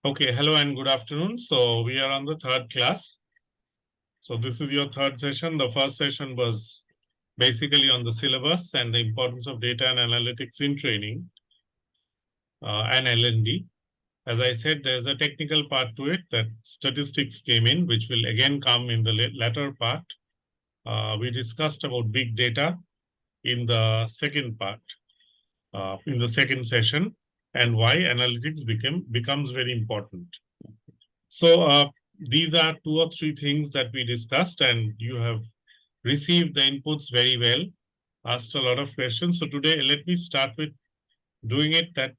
Okay, hello and good afternoon. So we are on the third class. So this is your third session. The first session was basically on the syllabus and the importance of data and analytics in training and L&D. As I said, there's a technical part to it that statistics came in, which will again come in the latter part. We discussed about big data in the second part, in the second session, and why analytics becomes very important. So these are two or three things that we discussed, and you have received the inputs very well, asked a lot of questions. So today, let me start with doing it that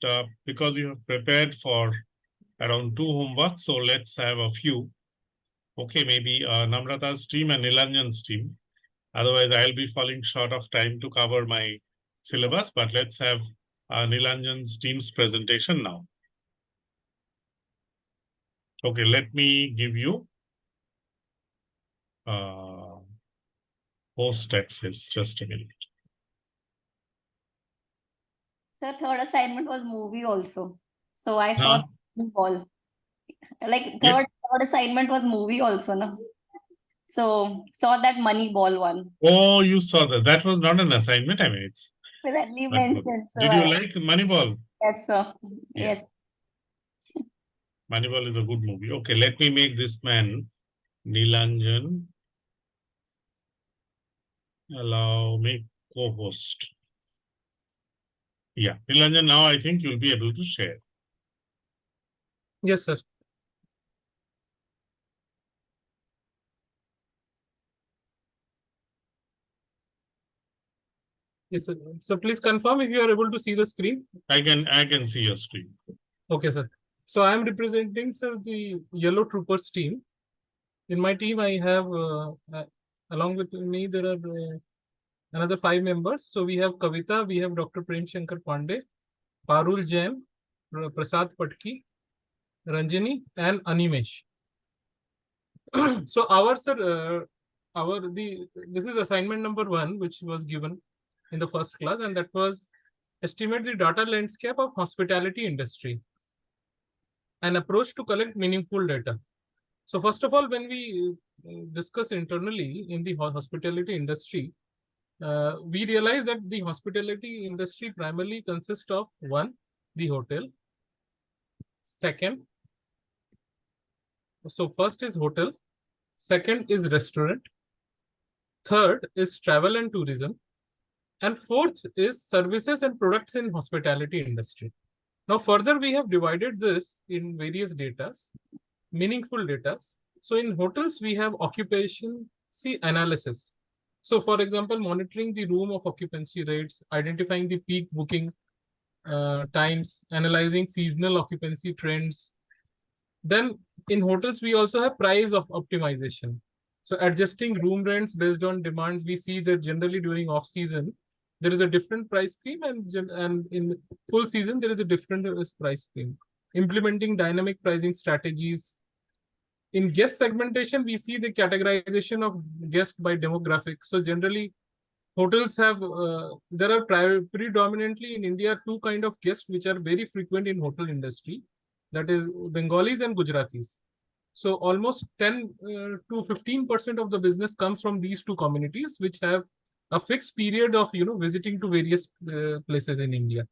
because you have prepared for around 2 homeworks, so let's have a few. Okay, maybe Namrata's team and Nilanjan's team. Otherwise, I'll be falling short of time to cover my syllabus, but let's have Nilanjan's team's presentation now. Okay, let me give you host access, just a minute. The third assignment was movie also. So I saw the ball. Like third assignment was movie also, no? So saw that money ball one. Oh, you saw that. That was not an assignment. I mean, it's. So Did you like Moneyball? Yes, sir. Yeah. Yes. Moneyball is a good movie. Okay, let me make this man Nilanjan. Allow me co-host. Yeah, Nilanjan, now I think you'll be able to share. Yes, sir. Yes, sir. So please confirm if you are able to see the screen. I can see your screen. Okay, sir. So I am representing, sir, the Yellow Troopers team. In my team, I have, along with me, there are another 5 members. So we have Kavita, we have Dr. Prem Shankar Pandey, Parul Jain, Prasad Patki, Ranjini, and Animesh. So our, sir, this is assignment number 1, which was given in the first class, and that was estimate the data landscape of hospitality industry, an approach to collect meaningful data. So first of all, when we discuss internally in the hospitality industry, we realize that the hospitality industry primarily consists of 1, the hotel. Second, so first is hotel. Second is restaurant. Third is travel and tourism. And fourth is services and products in hospitality industry. Now, further, we have divided this in various data, meaningful data. So in hotels, we have occupancy analysis. So for example, monitoring the room of occupancy rates, identifying the peak booking times, analyzing seasonal occupancy trends. Then in hotels, we also have price of optimization. So adjusting room rents based on demands, we see that generally during off season, there is a different price scheme, and in full season, there is a different price scheme. Implementing dynamic pricing strategies. In guest segmentation, we see the categorization of guests by demographics. So generally, hotels have, there are predominantly in India 2 kind of guests which are very frequent in hotel industry. That is Bengalis and Gujaratis. So almost 10 to 15% of the business comes from these 2 communities, which have a fixed period of visiting to various places in India.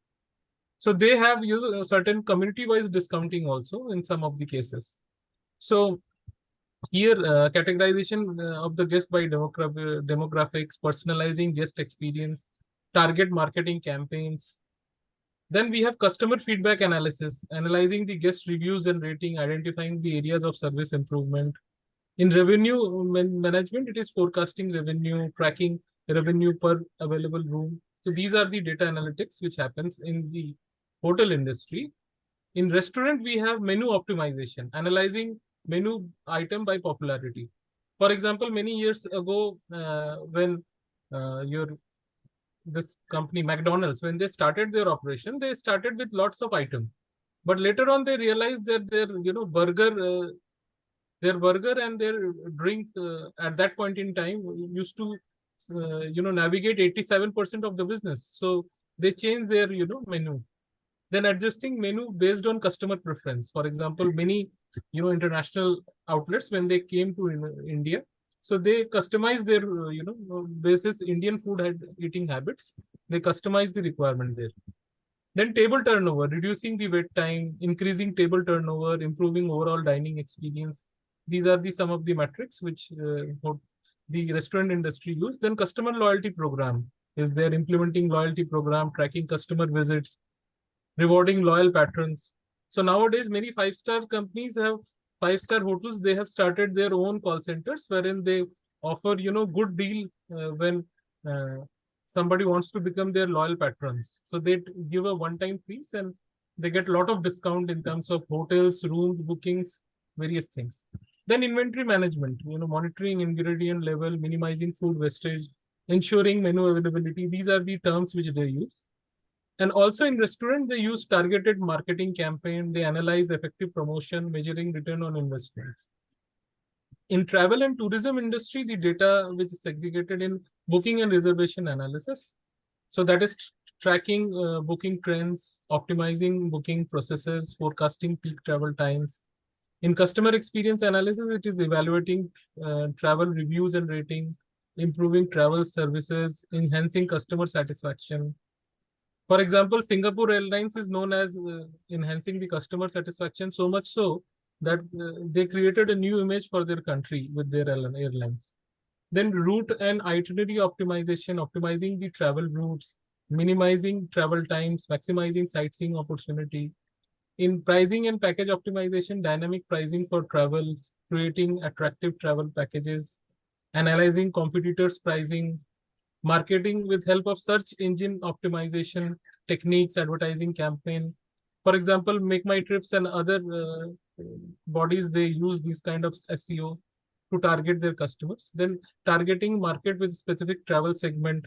So they have certain community-wise discounting also in some of the cases. So here, categorization of the guest by demographics, personalizing guest experience, target marketing campaigns. Then we have customer feedback analysis, analyzing the guest reviews and rating, identifying the areas of service improvement. In revenue management, it is forecasting revenue, tracking revenue per available room. So these are the data analytics which happens in the hotel industry. In restaurant, we have menu optimization, analyzing menu item by popularity. For example, many years ago, when this company McDonald's, when they started their operation, they started with lots of items, but later on they realized that their burger and their drink at that point in time used to navigate 87% of the business. So they changed their menu. Then adjusting menu based on customer preference. For example, many international outlets, when they came to India, so they customize their basis Indian food eating habits. They customize the requirement there. Then table turnover, reducing the wait time, increasing table turnover, improving overall dining experience. These are some of the metrics which the restaurant industry use. Then customer loyalty program is there, implementing loyalty program, tracking customer visits, rewarding loyal patrons. So nowadays, many five-star companies have five-star hotels. They have started their own call centers wherein they offer, good deal when somebody wants to become their loyal patrons. So they give a one-time fees and they get a lot of discount in terms of hotels, rooms, bookings, various things. Then inventory management, monitoring ingredient level, minimizing food wastage, ensuring menu availability. These are the terms which they use. And also in restaurant, they use targeted marketing campaign. They analyze effective promotion, measuring return on investments. In travel and tourism industry, the data which is segregated in booking and reservation analysis. So that is tracking booking trends, optimizing booking processes, forecasting peak travel times. In customer experience analysis, it is evaluating travel reviews and rating, improving travel services, enhancing customer satisfaction. For example, Singapore Airlines is known as enhancing the customer satisfaction, so much so that they created a new image for their country with their airlines. Then route and itinerary optimization, optimizing the travel routes, minimizing travel times, maximizing sightseeing opportunity. In pricing and package optimization, dynamic pricing for travels, creating attractive travel packages, analyzing competitors' pricing, marketing with help of search engine optimization techniques, advertising campaign. For example, Make My Trips and other bodies, they use these kind of SEO to target their customers. Then targeting market with specific travel segment,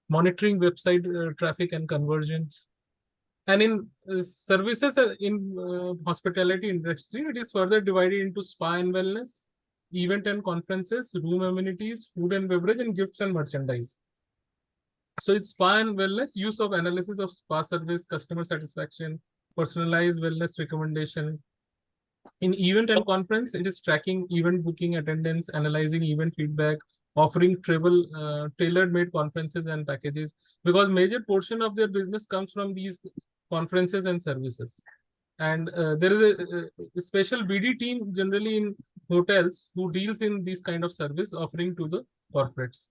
monitoring website traffic and conversions. And in services in hospitality industry, it is further divided into spa and wellness, event and conferences, room amenities, food and beverage, and gifts and merchandise. So it's spa and wellness, use of analysis of spa service, customer satisfaction, personalized wellness recommendation. In event and conference, it is tracking event booking attendance, analyzing event feedback, offering tailored made conferences and packages, because major portion of their business comes from these conferences and services. And there is a special BD team generally in hotels who deals in these kind of service offering to the corporates.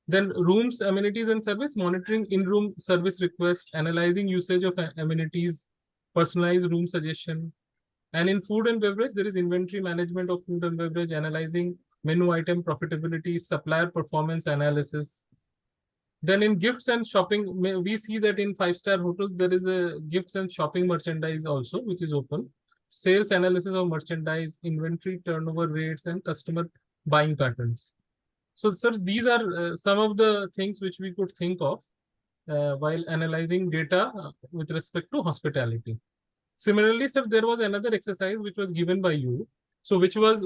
Then rooms, amenities and service, monitoring in-room service requests, analyzing usage of amenities, personalized room suggestion. And in food and beverage, there is inventory management of food and beverage, analyzing menu item profitability, supplier performance analysis. Then in gifts and shopping, we see that in five-star hotels, there is a gifts and shopping merchandise also, which is open. Sales analysis of merchandise, inventory turnover rates, and customer buying patterns. So, sir, these are some of the things which we could think of while analyzing data with respect to hospitality. Similarly, sir, there was another exercise which was given by you, so which was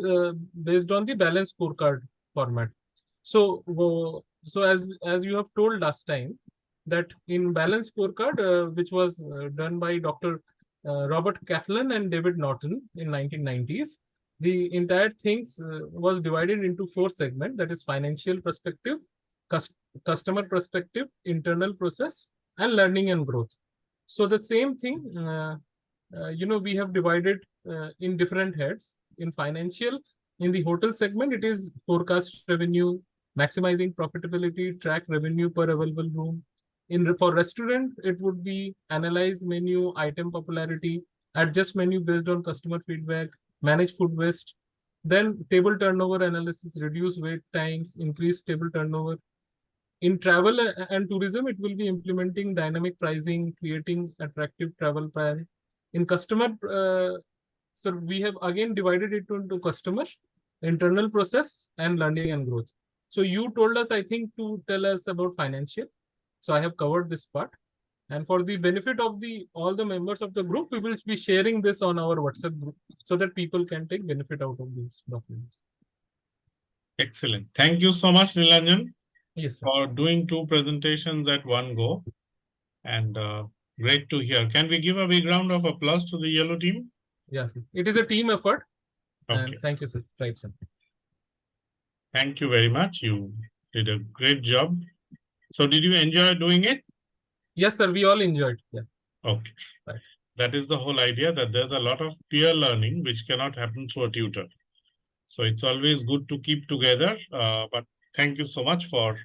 based on the balanced scorecard format. So, as you have told last time, that in balanced scorecard, which was done by Dr. Robert Kaplan and David Norton in 1990s, the entire things was divided into 4 segments, that is financial perspective, customer perspective, internal process, and learning and growth. So the same thing, we have divided in different heads. In financial, in the hotel segment, it is forecast revenue, maximizing profitability, track revenue per available room. For restaurant, it would be analyze menu, item popularity, adjust menu based on customer feedback, manage food waste. Then table turnover analysis, reduce wait times, increase table turnover. In travel and tourism, it will be implementing dynamic pricing, creating attractive travel plan. In customer, so we have again divided it into customer, internal process, and learning and growth. So you told us, I think, to tell us about financial. So I have covered this part. And for the benefit of all the members of the group, we will be sharing this on our WhatsApp group so that people can take benefit out of these documents. Excellent. Thank you so much, Nilanjan, yes, sir, for doing 2 presentations at one go. And Great to hear. Can we give a big round of applause to the yellow team? Yes, it is a team effort. Okay. And thank you, sir. Right, sir. Thank you very much. You did a great job. So did you enjoy doing it? Yes, sir. We all enjoyed. Yeah. Okay. Right. That is the whole idea, that there's a lot of peer learning which cannot happen through a tutor. So it's always good to keep together. But thank you so much for,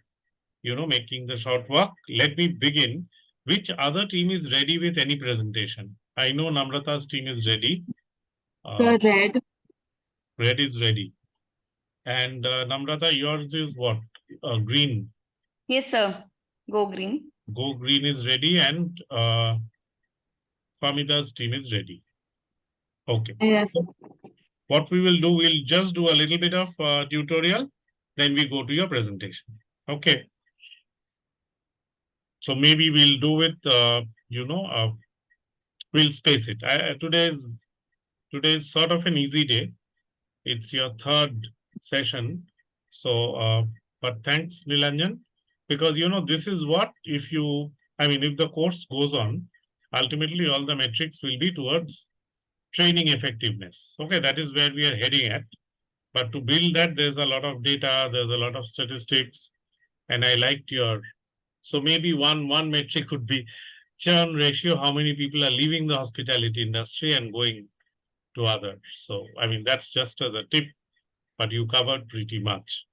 making the short work. Let me begin. Which other team is ready with any presentation? I know Namrata's team is ready. Red. Red is ready. And Namrata, yours is what? Green. Yes, sir. Go green. Go green is ready, and Famida's team is ready. Okay. Yes. So what we will do, we'll just do a little bit of tutorial, then we go to your presentation. Okay. So maybe we'll do it, we'll space it. Today's sort of an easy day. It's your third session. So, but thanks, Nilanjan, because, this is what, if the course goes on, ultimately all the metrics will be towards training effectiveness. Okay, that is where we are heading at. But to build that, there's a lot of data, there's a lot of statistics, and I liked so maybe one metric could be churn ratio, how many people are leaving the hospitality industry and going to others. So, that's just as a tip, but you covered pretty much.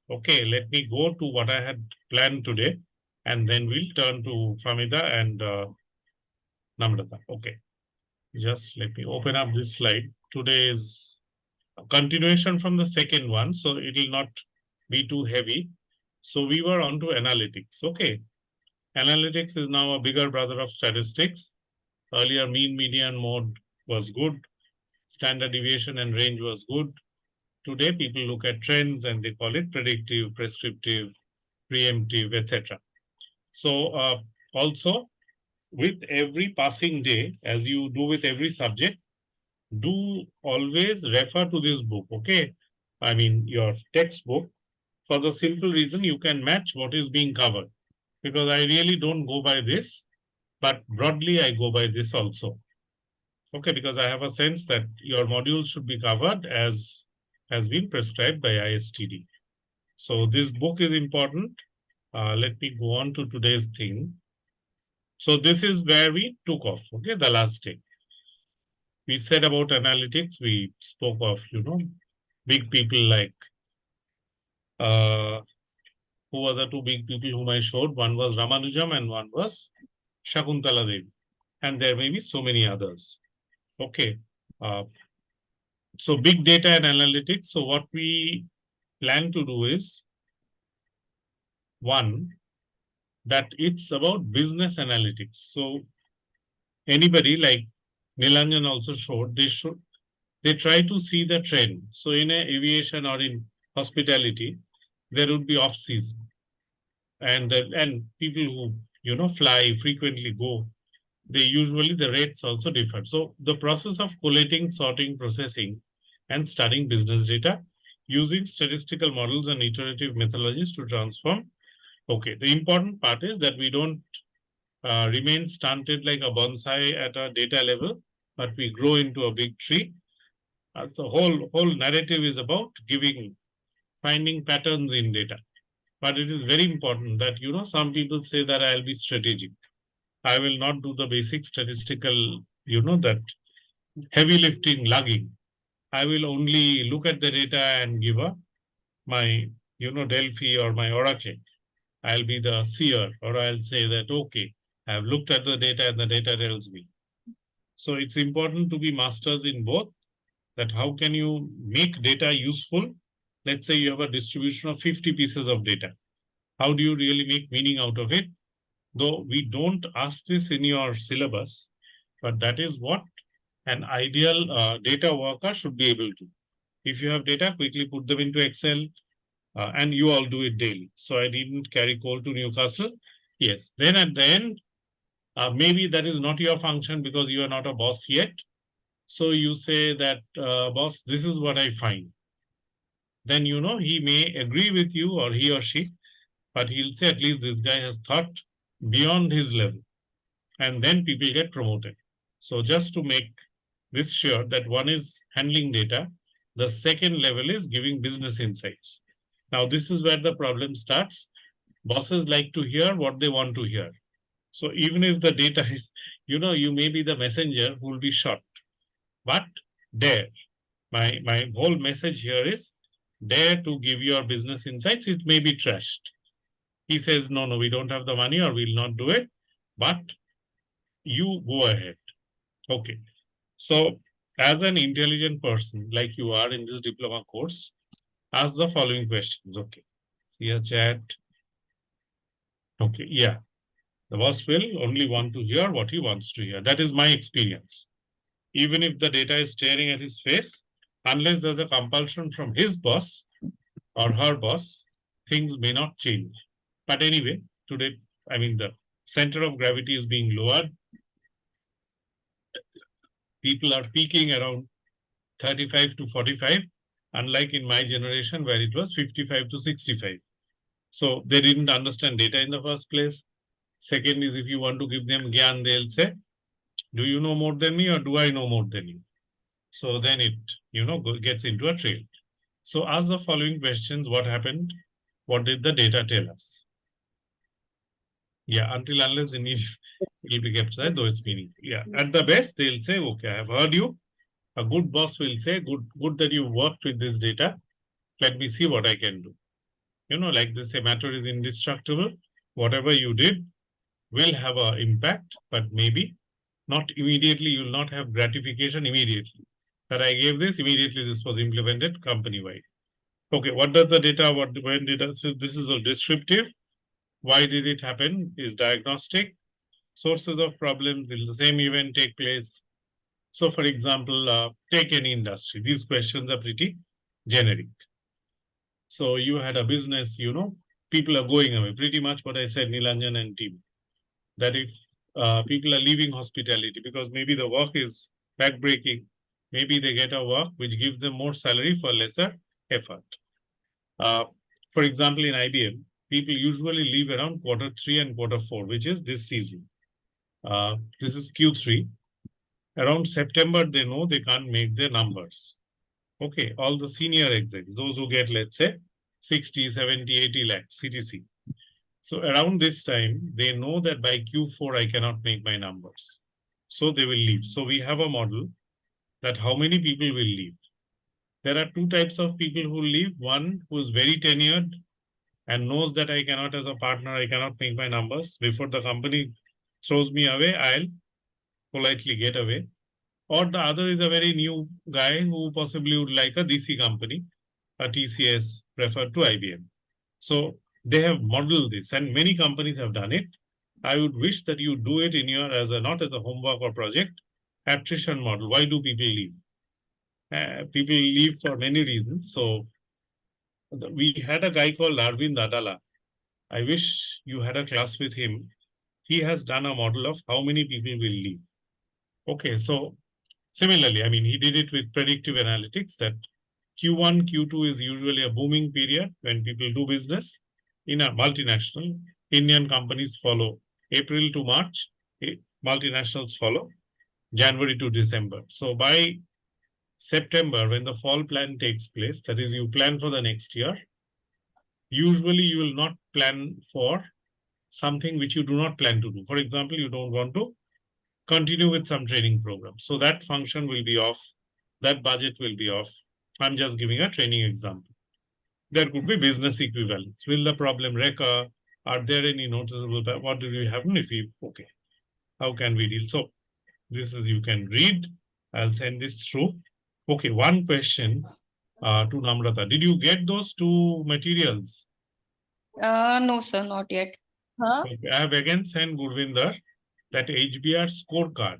Okay, let me go to what I had planned today, and then we'll turn to Famida and Namrata. Okay, just let me open up this slide. Today is a continuation from the second one, so it will not be too heavy. So we were on to analytics. Okay, analytics is now a bigger brother of statistics. Earlier, mean, median, mode was good. Standard deviation and range was good. Today, people look at trends and they call it predictive, prescriptive, preemptive, etc. So also, with every passing day, as you do with every subject, do always refer to this book, okay? Your textbook, for the simple reason you can match what is being covered. Because I really don't go by this, but broadly I go by this also. Okay, because I have a sense that your modules should be covered as has been prescribed by ISTD. So this book is important. Let me go on to today's thing. So this is where we took off, okay, the last day. We said about analytics, we spoke of, big people like, who were the two big people whom I showed? One was Ramanujam and one was Shakuntala Devi. And there may be so many others. Okay. So big data and analytics. So what we plan to do is, one, that it's about business analytics. So anybody like Nilanjan also showed, they try to see the trend. So in aviation or in hospitality, there would be off season. And people who, fly frequently go, the rates also differ. So the process of collating, sorting, processing, and studying business data using statistical models and iterative methodologies to transform. Okay, the important part is that we don't remain stunted like a bonsai at a data level, but we grow into a big tree. The whole narrative is about finding patterns in data. But it is very important that, some people say that I'll be strategic. I will not do the basic statistical, that heavy lifting, lugging. I will only look at the data and give my, Delphi or my Oracle. I'll be the seer, or I'll say that, okay, I've looked at the data and the data tells me. So it's important to be masters in both, that how can you make data useful? Let's say you have a distribution of 50 pieces of data. How do you really make meaning out of it? Though we don't ask this in your syllabus, but that is what an ideal data worker should be able to. If you have data, quickly put them into Excel, and you all do it daily. So I didn't carry coal to Newcastle. Yes. Then at the end, maybe that is not your function because you are not a boss yet. So you say that, boss, this is what I find. Then, he may agree with you, or he or she, but he'll say at least this guy has thought beyond his level. and then people get promoted. So just to make this sure that one is handling data, the second level is giving business insights. Now, this is where the problem starts. Bosses like to hear what they want to hear. So even if the data is, you may be the messenger who will be shot, but dare. My whole message here is dare to give your business insights. It may be trashed. He says, no, we don't have the money or we'll not do it, but you go ahead. Okay. So as an intelligent person like you are in this diploma course, ask the following questions. Okay. See a chat. Okay. Yeah. The boss will only want to hear what he wants to hear. That is my experience. Even if the data is staring at his face, unless there's a compulsion from his boss or her boss, things may not change. But anyway, today, the center of gravity is being lowered. People are peaking around 35 to 45, unlike in my generation where it was 55 to 65. So they didn't understand data in the first place. Second is if you want to give them gyan, they'll say, do you know more than me or do I know more than you? So then it, gets into a trail. So ask the following questions. What happened? What did the data tell us? Yeah, until unless the need will be kept aside, though it's meaningful. Yeah, at the best, they'll say, okay, I have heard you. A good boss will say, good that you worked with this data. Let me see what I can do. Like they say, matter is indestructible. Whatever you did will have an impact, but maybe not immediately. You will not have gratification immediately. That I gave this, immediately this was implemented company-wide. Okay, what does the data, when data, so this is a descriptive. Why did it happen is diagnostic. Sources of problems, will the same event take place? So for example, take any industry. These questions are pretty generic. So you had a business, people are going away. Pretty much what I said, Nilanjan and team. That if people are leaving hospitality because maybe the work is backbreaking, maybe they get a work which gives them more salary for lesser effort. For example, in IBM, people usually leave around Q3 and Q4, which is this season. This is Q3. Around September, they know they can't make their numbers. Okay, all the senior execs, those who get, let's say, 60, 70, 80 lakhs CTC. So around this time, they know that by Q4, I cannot make my numbers. So they will leave. So we have a model that how many people will leave. There are two types of people who leave. One who is very tenured and knows that I cannot, as a partner, I cannot make my numbers. Before the company throws me away, I'll politely get away. Or the other is a very new guy who possibly would like a DC company, a TCS preferred to IBM. So they have modeled this and many companies have done it. I would wish that you do it in your, not as a homework or project, attrition model. Why do people leave? People leave for many reasons. So we had a guy called Arvind Adala. I wish you had a class with him. He has done a model of how many people will leave. Okay, so similarly, he did it with predictive analytics that Q1, Q2 is usually a booming period when people do business. In a multinational, Indian companies follow April to March, multinationals follow January to December. So by September, when the fall plan takes place, that is, you plan for the next year, usually you will not plan for something which you do not plan to do. For example, you don't want to continue with some training program. So that function will be off, that budget will be off. I'm just giving a training example. There could be business equivalence. Will the problem recur? Are there any noticeable, what will happen if we, okay, how can we deal? So this is, you can read, I'll send this through. Okay, one question to Namrata. Did you get those two materials? No, sir, not yet. Okay, I have again sent Gurvinder that HBR scorecard.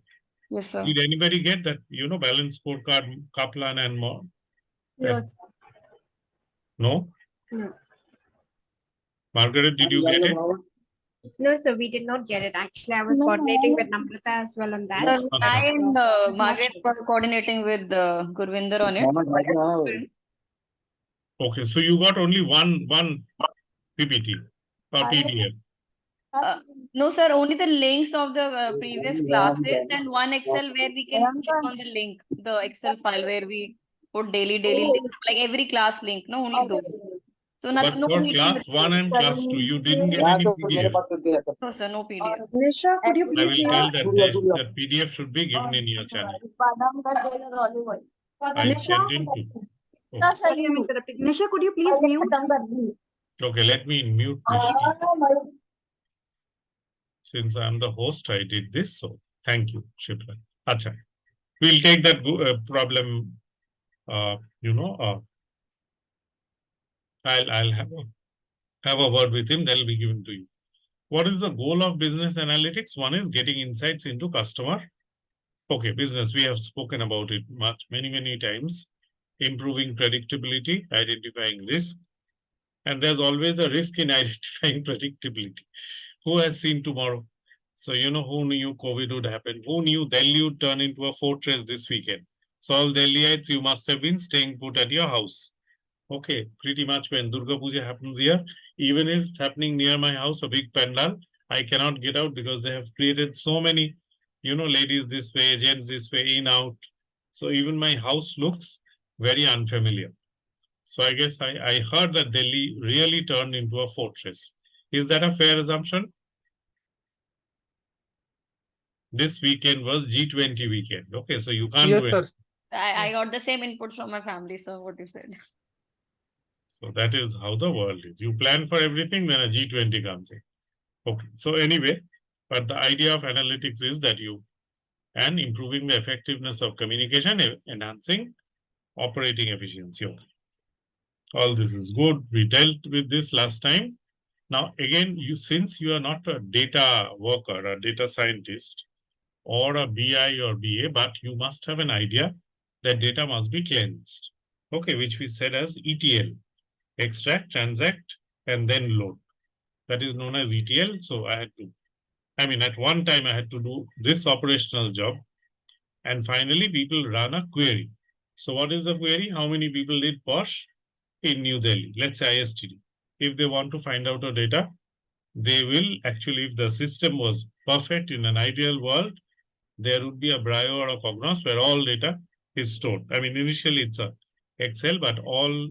Yes, sir. Did anybody get that, balance scorecard, Kaplan and more? No, sir. No? No. Margaret, did you get it? No, sir, we did not get it. Actually, I was coordinating with Namrata as well on that. I and Margaret were coordinating with Gurvinder on it. Okay, so you got only one PPT or PDF. No, sir, only the links of the previous classes and one Excel where we can click on the link, the Excel file where we put daily link, like every class link, no, only those. So But no for need to class 1 and class 2, you didn't get any PDF. no, sir, no PDF. Nisha, could you I please will mute? tell that PDF should be given in your channel. I sent in to. Okay. Sorry, I'm interrupting. Nisha, could you please mute? Okay, let me mute this. Since I'm the host, I did this. So thank you, Shipra. Acha. We'll take that problem. I'll have a word with him. That'll be given to you. What is the goal of business analytics? One is getting insights into customer. Okay, business. We have spoken about it many times. Improving predictability, identifying risk, and there's always a risk in identifying predictability. Who has seen tomorrow? So, who knew COVID would happen? Who knew Delhi would turn into a fortress this weekend? So all Delhiites, you must have been staying put at your house. Okay, pretty much when Durga Puja happens here, even if it's happening near my house, a big pandal, I cannot get out because they have created so many, ladies this way, gents this way, in, out. So even my house looks very unfamiliar. So I guess I heard that Delhi really turned into a fortress. Is that a fair assumption? This weekend was G20 weekend. Okay, so you can't Yes, do it. sir. I got the same input from my family, so what you said. So that is how the world is. You plan for everything, then a G20 comes in. Okay, so anyway, but the idea of analytics is that and improving the effectiveness of communication, enhancing operating efficiency. Okay. All this is good. We dealt with this last time. Now, again, since you are not a data worker, a data scientist, or a BI or BA, but you must have an idea that data must be cleansed. Okay, which we said as ETL, extract, transact, and then load. That is known as ETL. So at one time I had to do this operational job. And finally, people run a query. So what is the query? How many people did POSH in New Delhi? Let's say ISTD. If they want to find out the data, they will actually, if the system was perfect in an ideal world, there would be a Brio or a Cognos where all data is stored. Initially it's a Excel, but all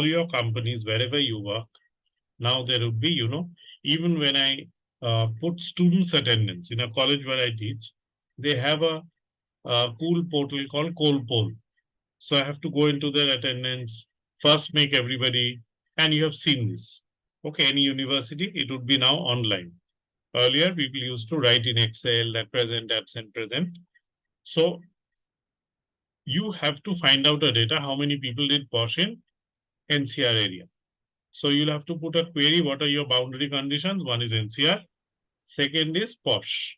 your companies, wherever you work, now there would be, even when I put students' attendance in a college where I teach, they have a cool portal called Colpol. So I have to go into their attendance, first make everybody, and you have seen this. Okay, any university, it would be now online. Earlier, people used to write in Excel that present, absent, present. So you have to find out the data, how many people did POSH in NCR area. So you'll have to put a query, what are your boundary conditions? One is NCR, second is POSH.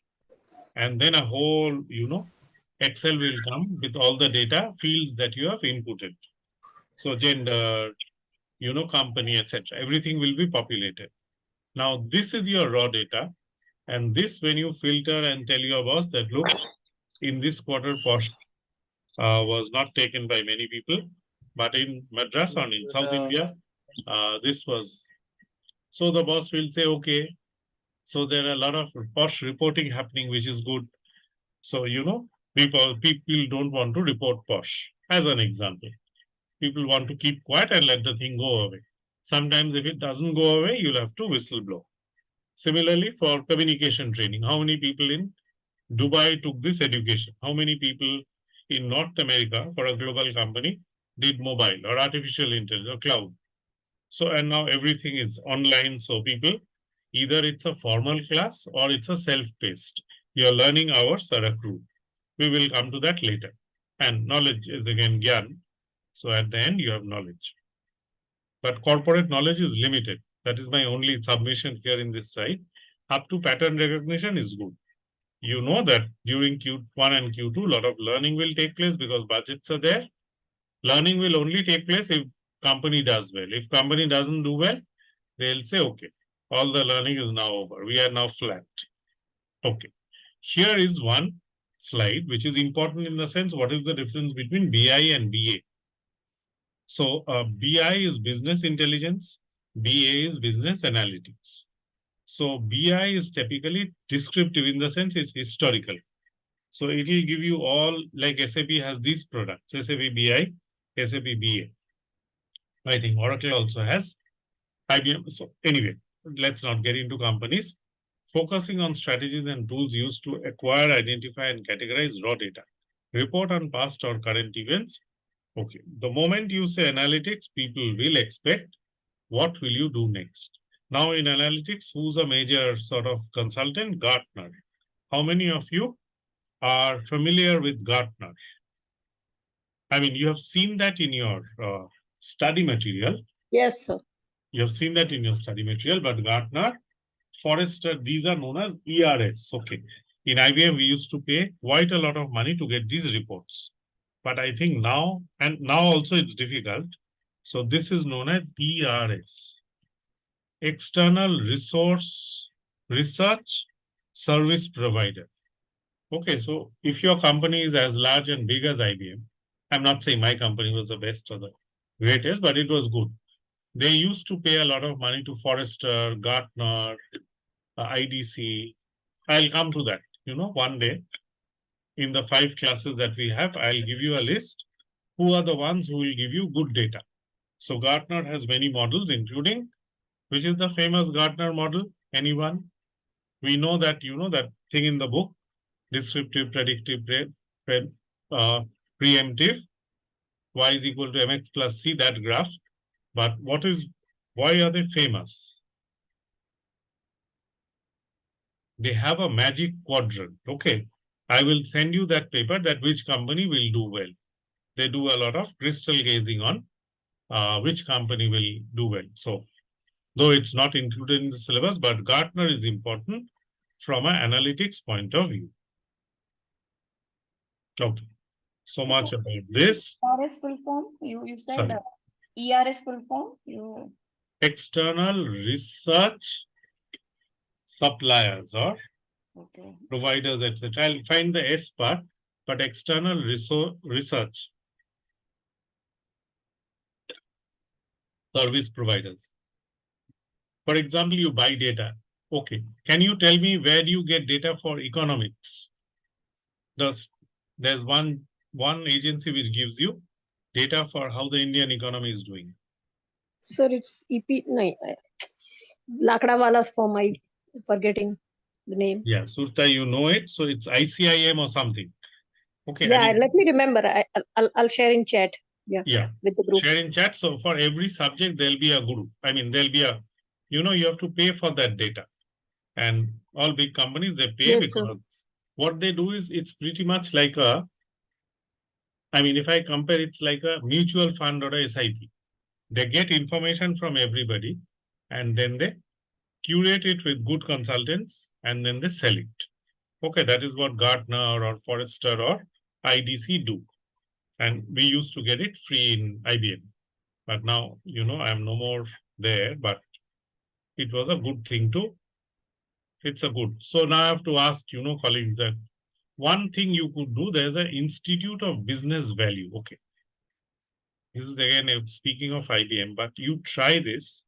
And then a whole, Excel will come with all the data fields that you have inputted. So gender, company, etc. Everything will be populated. Now, this is your raw data. And this, when you filter and tell your boss that, look, in this quarter, POSH was not taken by many people, but in Madras or in South India, this was. So the boss will say, okay, so there are a lot of POSH reporting happening, which is good. So, people don't want to report POSH, as an example. People want to keep quiet and let the thing go away. Sometimes if it doesn't go away, you'll have to whistleblow. Similarly, for communication training, how many people in Dubai took this education? How many people in North America for a global company did mobile or artificial intelligence or cloud? So, and now everything is online. So people, either it's a formal class or it's a self-paced. Your learning hours are accrued. We will come to that later. And knowledge is again Gyan. So at the end, you have knowledge. But corporate knowledge is limited. That is my only submission here in this side. Up to pattern recognition is good. You know that during Q1 and Q2, a lot of learning will take place because budgets are there. Learning will only take place if company does well. If company doesn't do well, they'll say, okay, all the learning is now over. We are now flat. Okay. Here is one slide, which is important in the sense, what is the difference between BI and BA? So BI is business intelligence, BA is business analytics. So BI is typically descriptive in the sense it's historical. So it will give you all, like SAP has these products, SAP BI, SAP BA. I think Oracle also has IBM. So anyway, let's not get into companies. Focusing on strategies and tools used to acquire, identify, and categorize raw data. Report on past or current events. Okay, the moment you say analytics, people will expect what will you do next? Now in analytics, who's a major sort of consultant? Gartner. How many of you are familiar with Gartner? I mean, you have seen that in your study material. Yes, sir. You have seen that in your study material, but Gartner, Forrester, these are known as ERS. Okay. In IBM, we used to pay quite a lot of money to get these reports. But I think now, and now also it's difficult. So this is known as ERS. External Resource Research Service Provider. Okay, so if your company is as large and big as IBM, I'm not saying my company was the best or the greatest, but it was good. They used to pay a lot of money to Forrester, Gartner, IDC. I'll come to that, one day. In the 5 classes that we have, I'll give you a list. Who are the ones who will give you good data? So Gartner has many models, including, which is the famous Gartner model? Anyone? We know that, that thing in the book, descriptive, predictive, preemptive, y is equal to mx plus c, that graph. But why are they famous? They have a magic quadrant. Okay, I will send you that paper that which company will do well. They do a lot of crystal gazing on which company will do well. So, though it's not included in the syllabus, but Gartner is important from an analytics point of view. Okay, so much about this. ERS full form, you said Sorry. ERS full form, External research suppliers or okay. providers, etc. I'll find the S part, but external research service providers. For example, you buy data. Okay, can you tell me where do you get data for economics? There's one agency which gives you data for how the Indian economy is doing. Sir, it's EP. No, Lakdawala's firm. I forgetting the name. Yeah, Surta, you know it. So it's ICIM or something. Okay. Yeah, let me remember. I'll share in chat. Yeah. With the group. Share in chat. So for every subject, there'll be a group. I mean, there'll be a, you have to pay for that data. And all big companies, they pay Yes, because sir. what they do is it's pretty much like if I compare, it's like a mutual fund or a SIP. They get information from everybody and then they curate it with good consultants and then they sell it. Okay, that is what Gartner or Forrester or IDC do. And we used to get it free in IBM. But now, I'm no more there, but it was a good thing to, it's a good. So now I have to ask, colleagues, that one thing you could do, there's an Institute of Business Value. Okay. This is again, speaking of IBM, but you try this.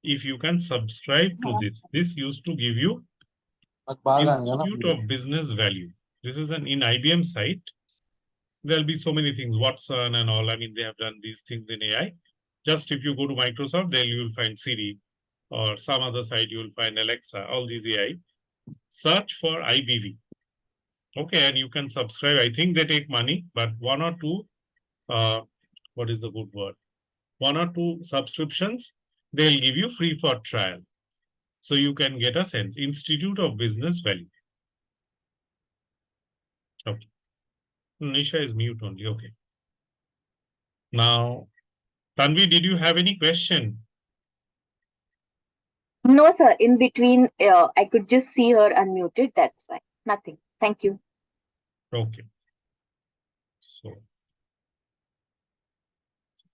If you can subscribe to this, this used to give you Institute of Business Value. This is an in IBM site. There'll be so many things, Watson and all. I mean, they have done these things in AI. Just if you go to Microsoft, then you'll find Siri, or some other site, you'll find Alexa, all these AI. Search for IBV. Okay, and you can subscribe. I think they take money, but 1 or 2, what is the good word? 1 or 2 subscriptions, they'll give you free for trial. So you can get a sense. Institute of Business Value. Okay. Nisha is mute only. Okay. Now, Tanvi, did you have any question? No, sir. In between, I could just see her unmuted. That's fine. Nothing. Thank you. Okay. So,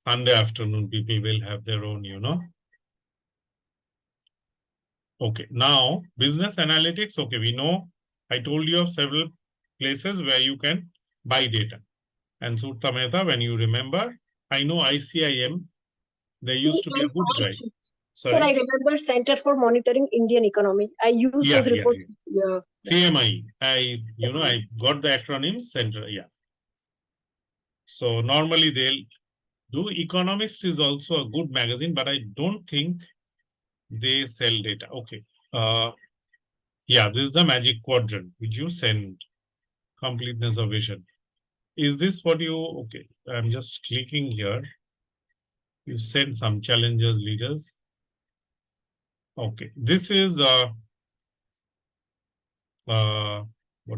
Sunday afternoon, people will have their own, Okay. Now, business analytics. Okay. We know, I told you of several places where you can buy data. And Surta Mehta, when you remember, I know ICIM, there used to be a good guy. Sir, I Sorry. remember Center for Monitoring Indian Economy. I use Yeah, those reports. Yeah. CMI. I got the acronym center. Yeah. So normally they'll do. Economist is also a good magazine, but I don't think they sell data. Okay. Yeah, this is the magic quadrant which you send. Completeness of vision. Is this what you? Okay. I'm just clicking here. You send some challenges, leaders. Okay. This is what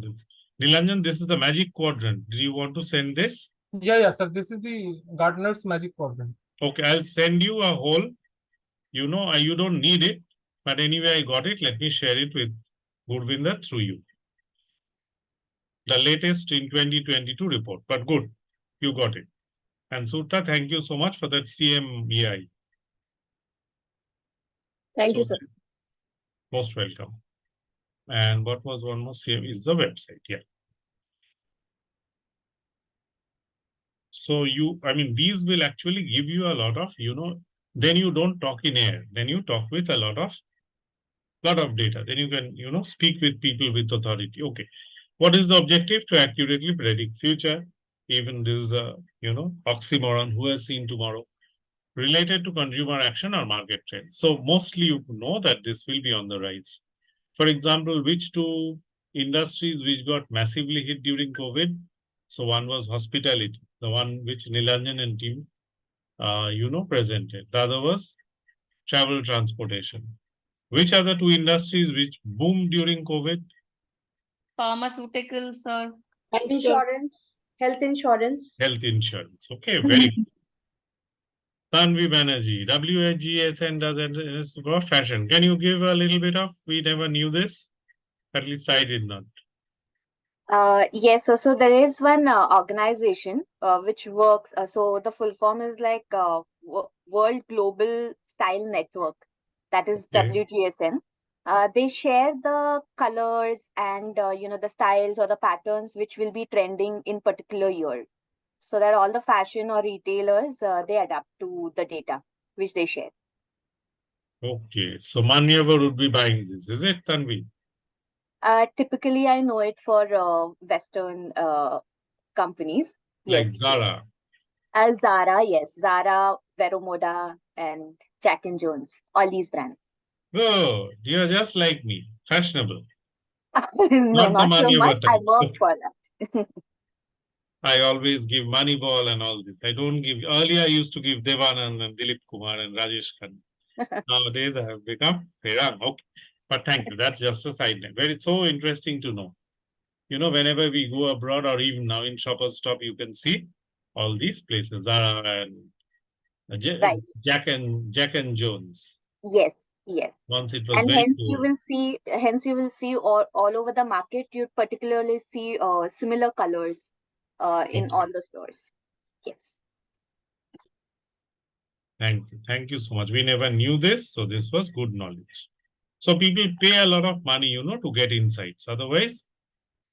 is Nilanjan? This is the magic quadrant. Do you want to send this? Yeah, sir. This is the Gartner's Magic Quadrant. Okay, I'll send you a whole. You don't need it, but anyway, I got it. Let me share it with Gurvinder through you. The latest in 2022 report, but good, you got it. And Sutta, thank you so much for that CMEI. Thank you, sir. Most welcome. And what was one more? CM is the website. Yeah. So these will actually give you a lot of, then you don't talk in air. Then you talk with a lot of data. Then you can, speak with people with authority. Okay. What is the objective? To accurately predict future. Even this is a, oxymoron. Who has seen tomorrow? Related to consumer action or market trend. So mostly you know that this will be on the rise. For example, which two industries which got massively hit during COVID? So one was hospitality, the one which Nilanjan and team, presented. The other was travel transportation. Which are the two industries which boomed during COVID? Pharmaceuticals, sir. Health insurance. Health insurance. Health insurance. Okay, very good. Tanvi Banerjee, WHGSN does for fashion. Can you give a little bit of? We never knew this. At least I did not. Yes, so there is one organization which works. So the full form is like World Global Style Network, that is Okay. WGSN. They share the colors and the styles or the patterns which will be trending in particular year, so that all the fashion or retailers they adapt to the data which they share. Okay, so Manyavar would be buying this, is it, Tanvi? Typically, I know it for Western companies. Like Yes. Zara. Zara, yes. Zara, Veromoda, and Jack and Jones. All these brands. Oh, you're just like me, fashionable. No, Not the not so Manyavar much. I types. work for that. I always give money ball and all this. I don't give. Earlier, I used to give Devanand and Dilip Kumar and Rajesh Khan. Nowadays, I have become Ferran. Okay, but thank you. That's just a side note. Very so interesting to know. Whenever we go abroad or even now in Shoppers Stop, you can see all these places. Zara and Right. Jack and Jones. Yes, yes. Once it was And very hence cool. you will see all over the market, you particularly see similar colors in all the stores. Yes. Thank you so much. We never knew this, so this was good knowledge. So people pay a lot of money, to get insights. Otherwise,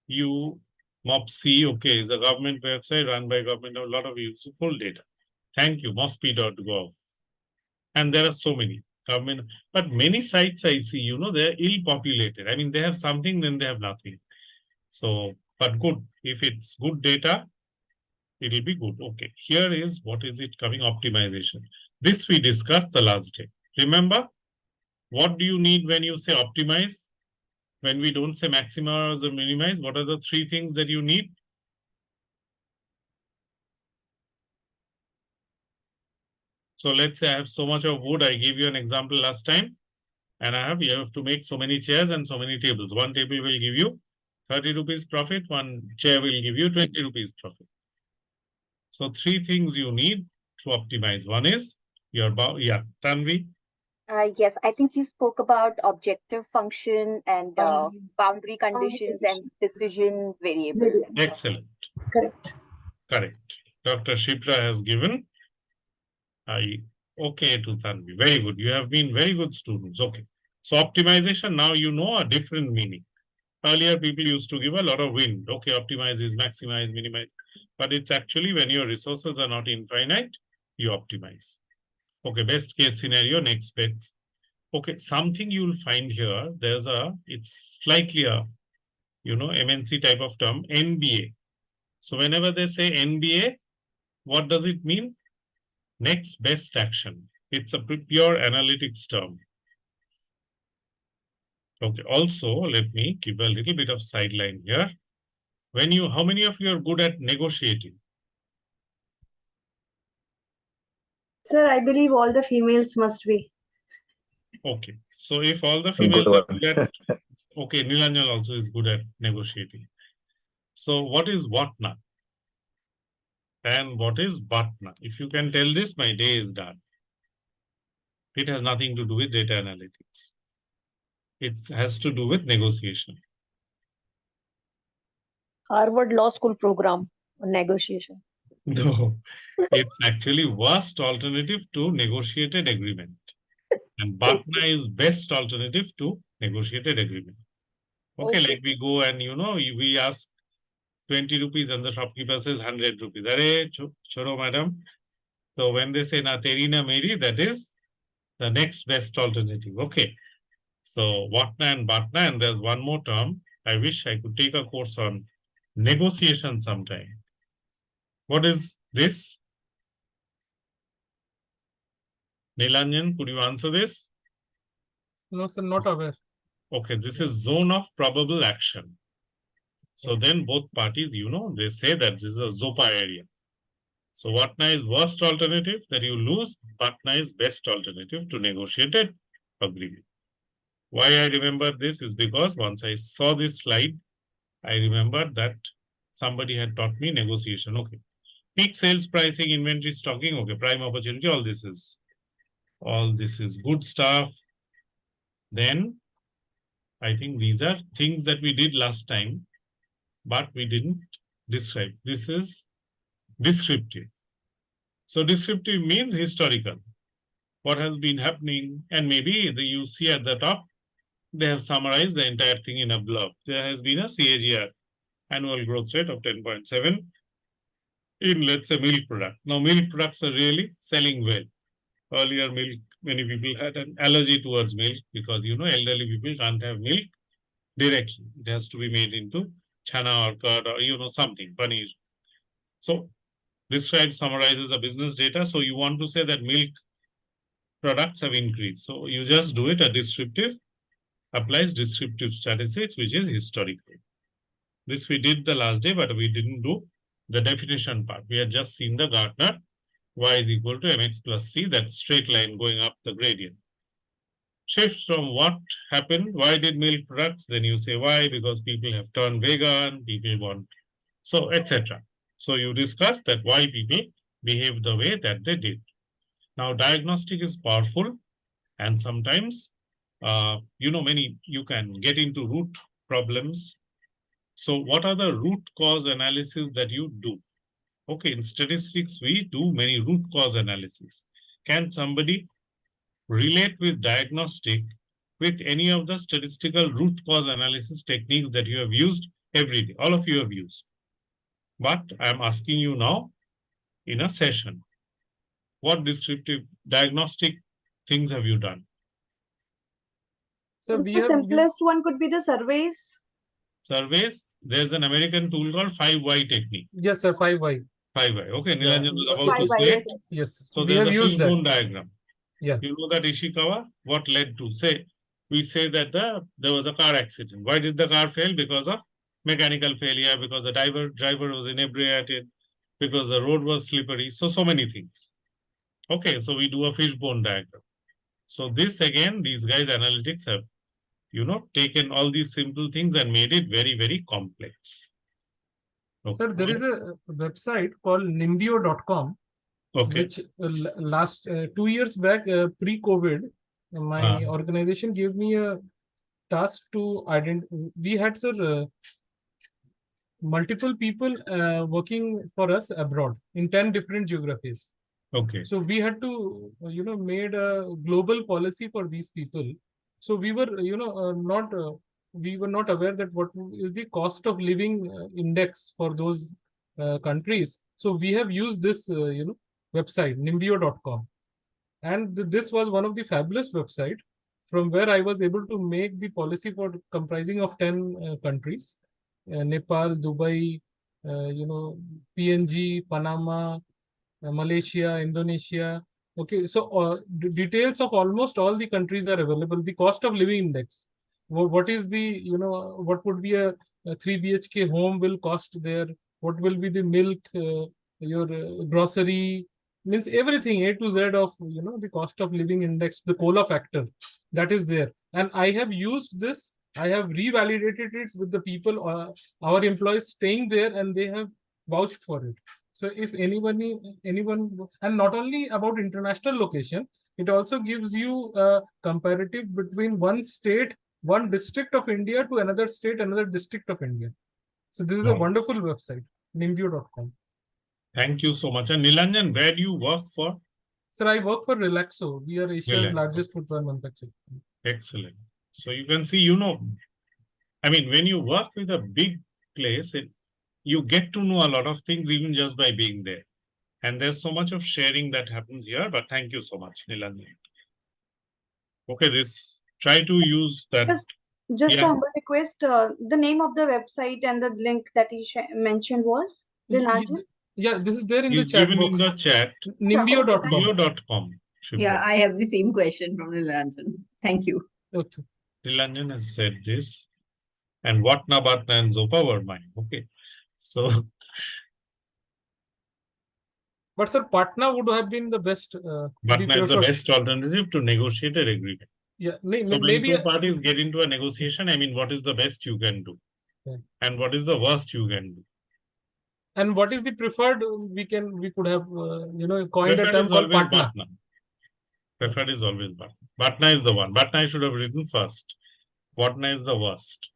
you MOPSI, okay, is a government website run by government, a lot of useful data. Thank you, MOSPI.gov. And there are so many government, but many sites I see, they're ill-populated. I mean, they have something, then they have nothing. So, but good. If it's good data, it will be good. Okay, here is what is it coming? Optimization. This we discussed the last day. Remember, what do you need when you say optimize? When we don't say maximize or minimize, what are the three things that you need? So let's say I have so much of wood. I gave you an example last time. And you have to make so many chairs and so many tables. One table will give you 30 rupees profit. One chair will give you 20 rupees profit. So three things you need to optimize. One is Tanvi. Yes, I think you spoke about objective function and boundary conditions and decision variables. Excellent. Correct. Correct. Dr. Shipra has given. Okay to Tanvi. Very good. You have been very good students. Okay. So optimization, now you know a different meaning. Earlier, people used to give a lot of wind. Okay, optimize is maximize, minimize. But it's actually when your resources are not infinite, you optimize. Okay, best case scenario, next best. Okay, something you will find here, it's slightly a, MNC type of term, NBA. So whenever they say NBA, what does it mean? Next best action. It's a pure analytics term. Okay, also, let me give a little bit of sideline here. How many of you are good at negotiating? Sir, I believe all the females must be. Okay, so if all the I'm females good are one. good at, okay, Nilanjan also is good at negotiating. So what is Vatna? And what is Bhatna? If you can tell this, my day is done. It has nothing to do with data analytics. It has to do with negotiation. Harvard Law School program on negotiation. No, it's actually worst alternative to negotiated agreement. And Bhatna is best alternative to negotiated agreement. Okay, Okay. like we go and we ask 20 rupees and the shopkeeper says 100 rupees. Arey, choro madam. So when they say na teri na meri, that is the next best alternative. Okay. So Vatna and Bhatna, and there's one more term. I wish I could take a course on negotiation sometime. What is this? Nilanjan, could you answer this? No, sir, not aware. Okay, this is zone of probable action. So then both parties, they say that this is a ZOPA area. So Vatna is worst alternative that you lose. Bhatna is best alternative to negotiated agreement. Why I remember this is because once I saw this slide, I remembered that somebody had taught me negotiation. Okay. Peak sales pricing, inventory stocking. Okay. Prime opportunity. All this is good stuff. Then I think these are things that we did last time, but we didn't describe. This is descriptive. So descriptive means historical. What has been happening, and maybe you see at the top, they have summarized the entire thing in a blurb. There has been a CAGR, annual growth rate of 10.7 in, let's say, milk product. Now, milk products are really selling well. Earlier, milk, many people had an allergy towards milk because, elderly people can't have milk directly. It has to be made into chana or curd or, something, paneer. So, describes, summarizes the business data. So, you want to say that milk products have increased. So, you just do it a descriptive, applies descriptive statistics, which is historical. This we did the last day, but we didn't do the definition part. We had just seen the Gartner y is equal to mx plus c, that straight line going up the gradient. Shifts from what happened, why did milk products? Then you say why, because people have turned vegan, people want, so etc. So you discuss that why people behave the way that they did. Now diagnostic is powerful, and sometimes, you can get into root problems. So what are the root cause analysis that you do? Okay, in statistics, we do many root cause analysis. Can somebody relate with diagnostic with any of the statistical root cause analysis techniques that you have used every day? All of you have used. But I'm asking you now in a session, what descriptive diagnostic things have you done? So we The have simplest one could be the surveys. Surveys, there's an American tool called 5Y technique. yes, sir, 5Y. 5Y. Okay, Yeah. Nilanjan was about Five to by say. yes, yes. Yes, So we there's have a used that. fishbone diagram. Yeah. You know that Ishikawa, what led to? We say that there was a car accident. Why did the car fail? Because of mechanical failure, because the driver was inebriated, because the road was slippery. So many things. Okay, so we do a fishbone diagram. So this again, these guys analytics have, taken all these simple things and made it very, very complex. Okay. Sir, there is a website called nimbio.com, Okay. which last 2 years back, pre-COVID, my organization gave me a task to identify. We had, sir, multiple people working for us abroad in 10 different geographies. Okay. So we had to, made a global policy for these people. So we were, we were not aware that what is the cost of living index for those countries. So we have used this, website, nimbio.com. And this was one of the fabulous website from where I was able to make the policy for comprising of 10 countries, Nepal, Dubai, PNG, Panama, Malaysia, Indonesia. Okay, so details of almost all the countries are available. The cost of living index. What is the, what would be a 3 BHK home will cost there? What will be the milk, your grocery, means everything A to Z of, the cost of living index, the COLA factor that is there. And I have used this, I have revalidated it with the people, our employees staying there, and they have vouched for it. So if anyone, and not only about international location, it also gives you a comparative between one state, one district of India to another state, another district of India. So this is a Wow. wonderful website, nimbio.com. Thank you so much. And Nilanjan, where do you work for? Sir, I work for Relaxo. We are Asia's Relaxo. largest footwear manufacturer. Excellent. So you can see, I mean, when you work with a big place, you get to know a lot of things even just by being there. And there's so much of sharing that happens here, but thank you so much, Nilanjan. Okay, try to use that. Just Yeah. a humble request, the name of the website and the link that he mentioned was Nilanjan? Yeah, this is there in the He's chat given in box. the chat. Nimbio.com. Nimbio.com. Yeah, I have the same question from Nilanjan. Thank you. Okay. Nilanjan has said this. And Vatna, Bhatna, and Zopa were mine. Okay. So But sir, Patna would have been the best. Bhatna is the best alternative to negotiate an agreement. Yeah, So when maybe. two parties get into a negotiation, I mean, what is the best you can do? Yeah. And what is the worst you can do? And what is the preferred? We could have, coined Preferred a term is called always Patna. Bhatna. Preferred is always Bhatna. Bhatna is the one. Bhatna I should have written first. Vatna is the worst.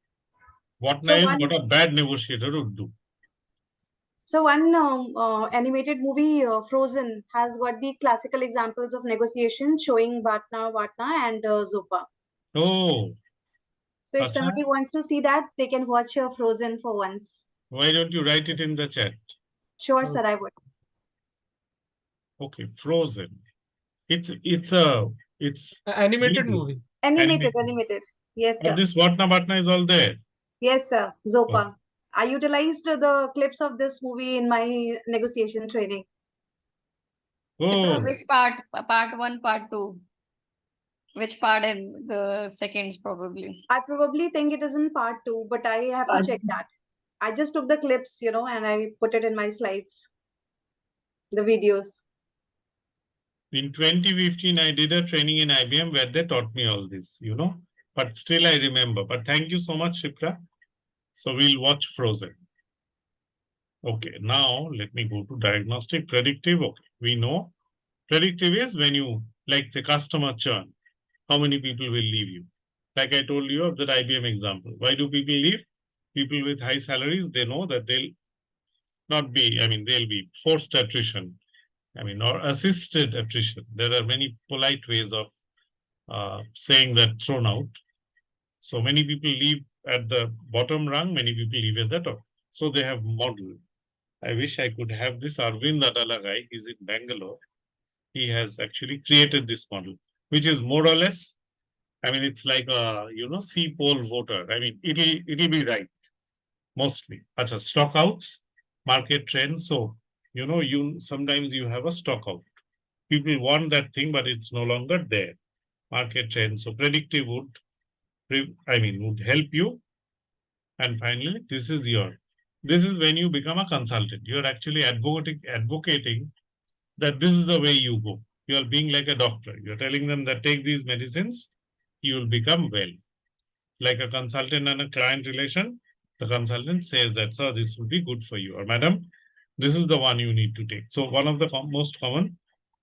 Vatna is what a bad negotiator would do. So one animated movie, Frozen, has got the classical examples of negotiation showing Vatna, and Zopa. Oh. So if somebody wants to see that, they can watch Frozen for once. Why don't you write it in the chat? Sure, sir, I would. Okay, Frozen. It's Animated movie. Animated. Yes, sir. But this Vatna Bhatna is all there. Yes, sir. Zopa. I utilized the clips of this movie in my negotiation training. Oh. Which part? Part 1, part 2? Which part in the seconds probably? I probably think it is in part 2, but I have to check that. I just took the clips, and I put it in my slides, the videos. In 2015, I did a training in IBM where they taught me all this, but still I remember. But thank you so much, Shipra. So we'll watch Frozen. Okay, now let me go to diagnostic, predictive. Okay, we know predictive is when you, like the customer churn, how many people will leave you? Like I told you of that IBM example. Why do people leave? People with high salaries, they know that they'll not be, they'll be forced attrition, or assisted attrition. There are many polite ways of saying that thrown out. So many people leave at the bottom rung, many people leave at the top. So they have modeled. I wish I could have this Arvind Adala guy. He's in Bangalore. He has actually created this model, which is more or less, it's like a, C poll voter. It'll be right, mostly. Achha, stock outs, market trends. So, sometimes you have a stock out. People want that thing, but it's no longer there. Market trends. So predictive would help you. And finally, this is when you become a consultant. You're actually advocating that this is the way you go. You are being like a doctor. You're telling them that take these medicines, you will become well. Like a consultant and a client relation, the consultant says that, sir, this will be good for you. Or madam, this is the one you need to take. So one of the most common,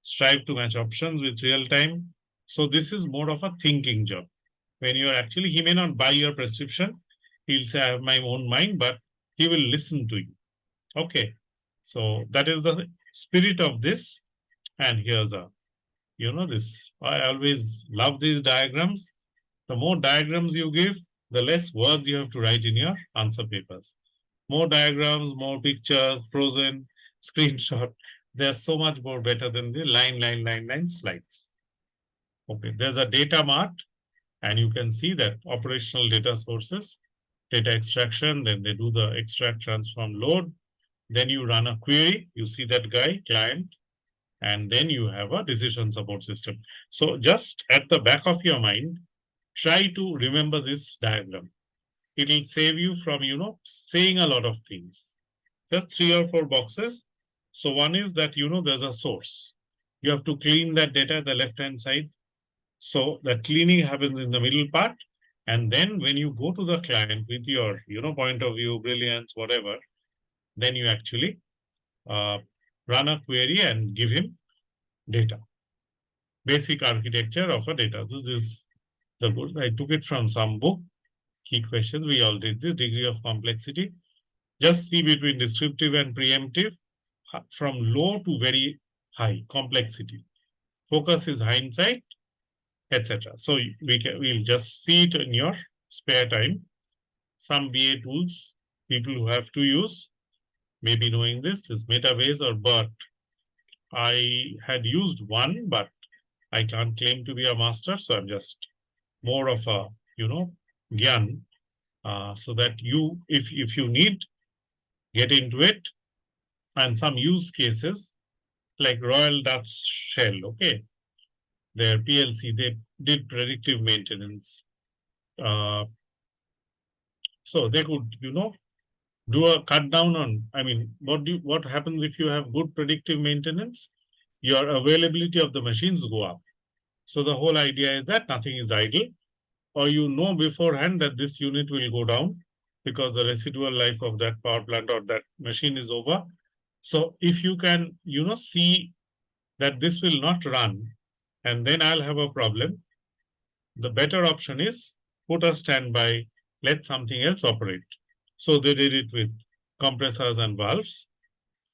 strive to match options with real time. So this is more of a thinking job. When you're actually, he may not buy your prescription. He'll say, I have my own mind, but he will listen to you. Okay. So that is the spirit of this. And here's this. I always love these diagrams. The more diagrams you give, the less words you have to write in your answer papers. More diagrams, more pictures, frozen, screenshot. They're so much more better than the line slides. Okay, there's a data mart, and you can see that operational data sources, data extraction, then they do the extract, transform, load. Then you run a query, you see that guy, client, and then you have a decision support system. So just at the back of your mind, try to remember this diagram. It will save you from, saying a lot of things. Just 3 or 4 boxes. So one is that, there's a source. You have to clean that data at the left-hand side. So the cleaning happens in the middle part. And then when you go to the client with your, point of view, brilliance, whatever, then you actually run a query and give him data. Basic architecture of a data. This is the good. I took it from some book. Key questions. We all did this. Degree of complexity. Just see between descriptive and preemptive from low to very high complexity. Focus is hindsight, etc. So we'll just see it in your spare time. Some BA tools people who have to use, maybe knowing this is Metabase or BERT. I had used one, but I can't claim to be a master, so I'm just more of a, gyan, so that you, if you need, get into it. And some use cases like Royal Dutch Shell, okay, their PLC, they did predictive maintenance. So they could, do a cut down on, what happens if you have good predictive maintenance? Your availability of the machines go up. So the whole idea is that nothing is idle, or beforehand that this unit will go down because the residual life of that power plant or that machine is over. So if you can, see that this will not run, and then I'll have a problem, the better option is put a standby, let something else operate. So they did it with compressors and valves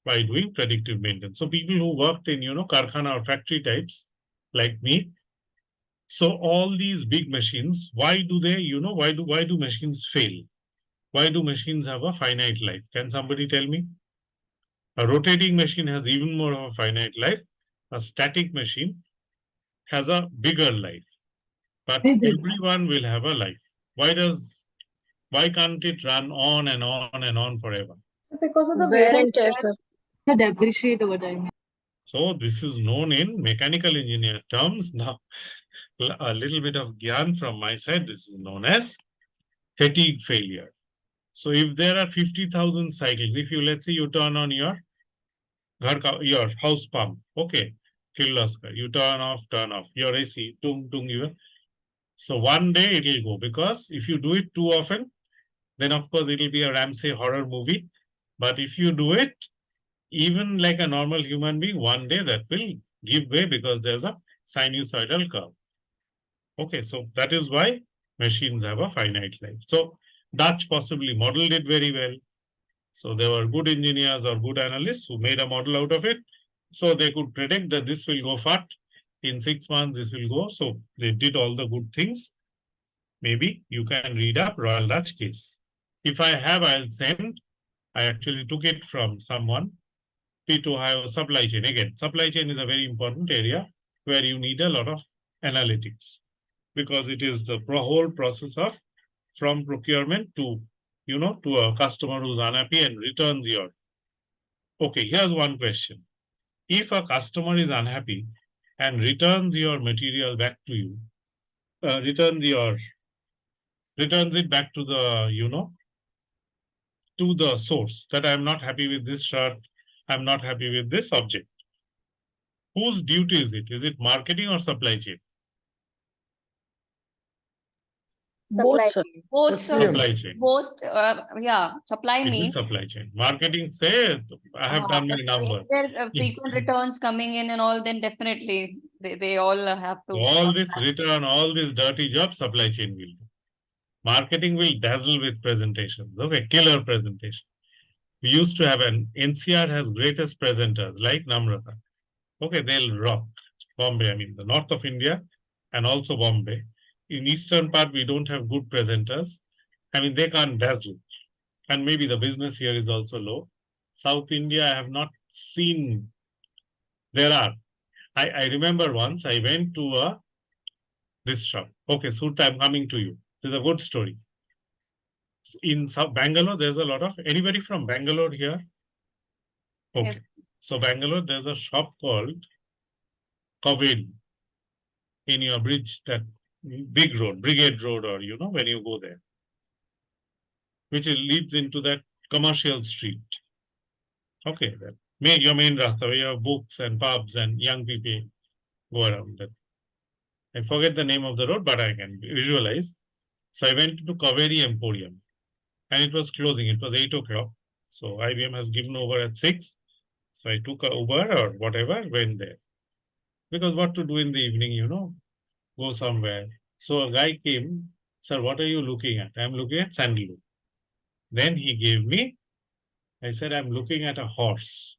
by doing predictive maintenance. So people who worked in, Karkhana or factory types like me, so all these big machines, why do they, why do machines fail? Why do machines have a finite life? Can somebody tell me? A rotating machine has even more of a finite life. A static machine has a bigger life. But everyone will have a life. Why can't it run on and on and on forever? Because of the Wear and tear, sir. Depreciate over time. So this is known in mechanical engineer terms. Now, a little bit of gyan from my side. This is known as fatigue failure. So if there are 50,000 cycles, if you, let's say you turn on your house pump, okay, Kirloskar, you turn off, your AC, tung, tung, so one day it will go, because if you do it too often, then of course it will be a Ramsay horror movie. But if you do it, even like a normal human being, one day that will give way because there's a sinusoidal curve. Okay, so that is why machines have a finite life. So Dutch possibly modeled it very well. So there were good engineers or good analysts who made a model out of it. So they could predict that this will go fat. In 6 months, this will go. So they did all the good things. Maybe you can read up Royal Dutch case. If I have, I'll send. I actually took it from someone. P2 Ohio supply chain. Again, supply chain is a very important area where you need a lot of analytics, because it is the whole process of from procurement to, to a customer who's unhappy and returns your. Okay, here's one question. If a customer is unhappy and returns your material back to you, returns it back to the, to the source, that I'm not happy with this shirt, I'm not happy with this object. Whose duty is it? Is it marketing or supply chain? Both, sir. Both, sir. Supply chain. Both, supply It is means. supply chain. Marketing say, I have done my number. If there frequent returns coming in and all, then definitely they all have to. All this return, all this dirty job, supply chain will do. Marketing will dazzle with presentations. Okay, killer presentation. We used to have an NCR has greatest presenters like Namrata. Okay, they'll rock. Bombay, the north of India and also Bombay. In eastern part, we don't have good presenters. They can't dazzle. And maybe the business here is also low. South India, I have not seen. There are. I remember once I went to a This shop. Okay, Surta, I'm coming to you. This is a good story. In South Bangalore, there's a lot of anybody from Bangalore here. Okay, Yes. so Bangalore, there's a shop called Kaveri in your bridge, that big road, Brigade Road, or when you go there, which leads into that commercial street. Okay, that your main rasta where you have books and pubs and young people go around that. I forget the name of the road, but I can visualize. So I went to Kaveri Emporium and it was closing. It was 8 o'clock. So IBM has given over at 6. So I took a Uber or whatever, went there. Because what to do in the evening, go somewhere. So a guy came, sir, what are you looking at? I'm looking at sandalwood. Then he gave me, I said, I'm looking at a horse.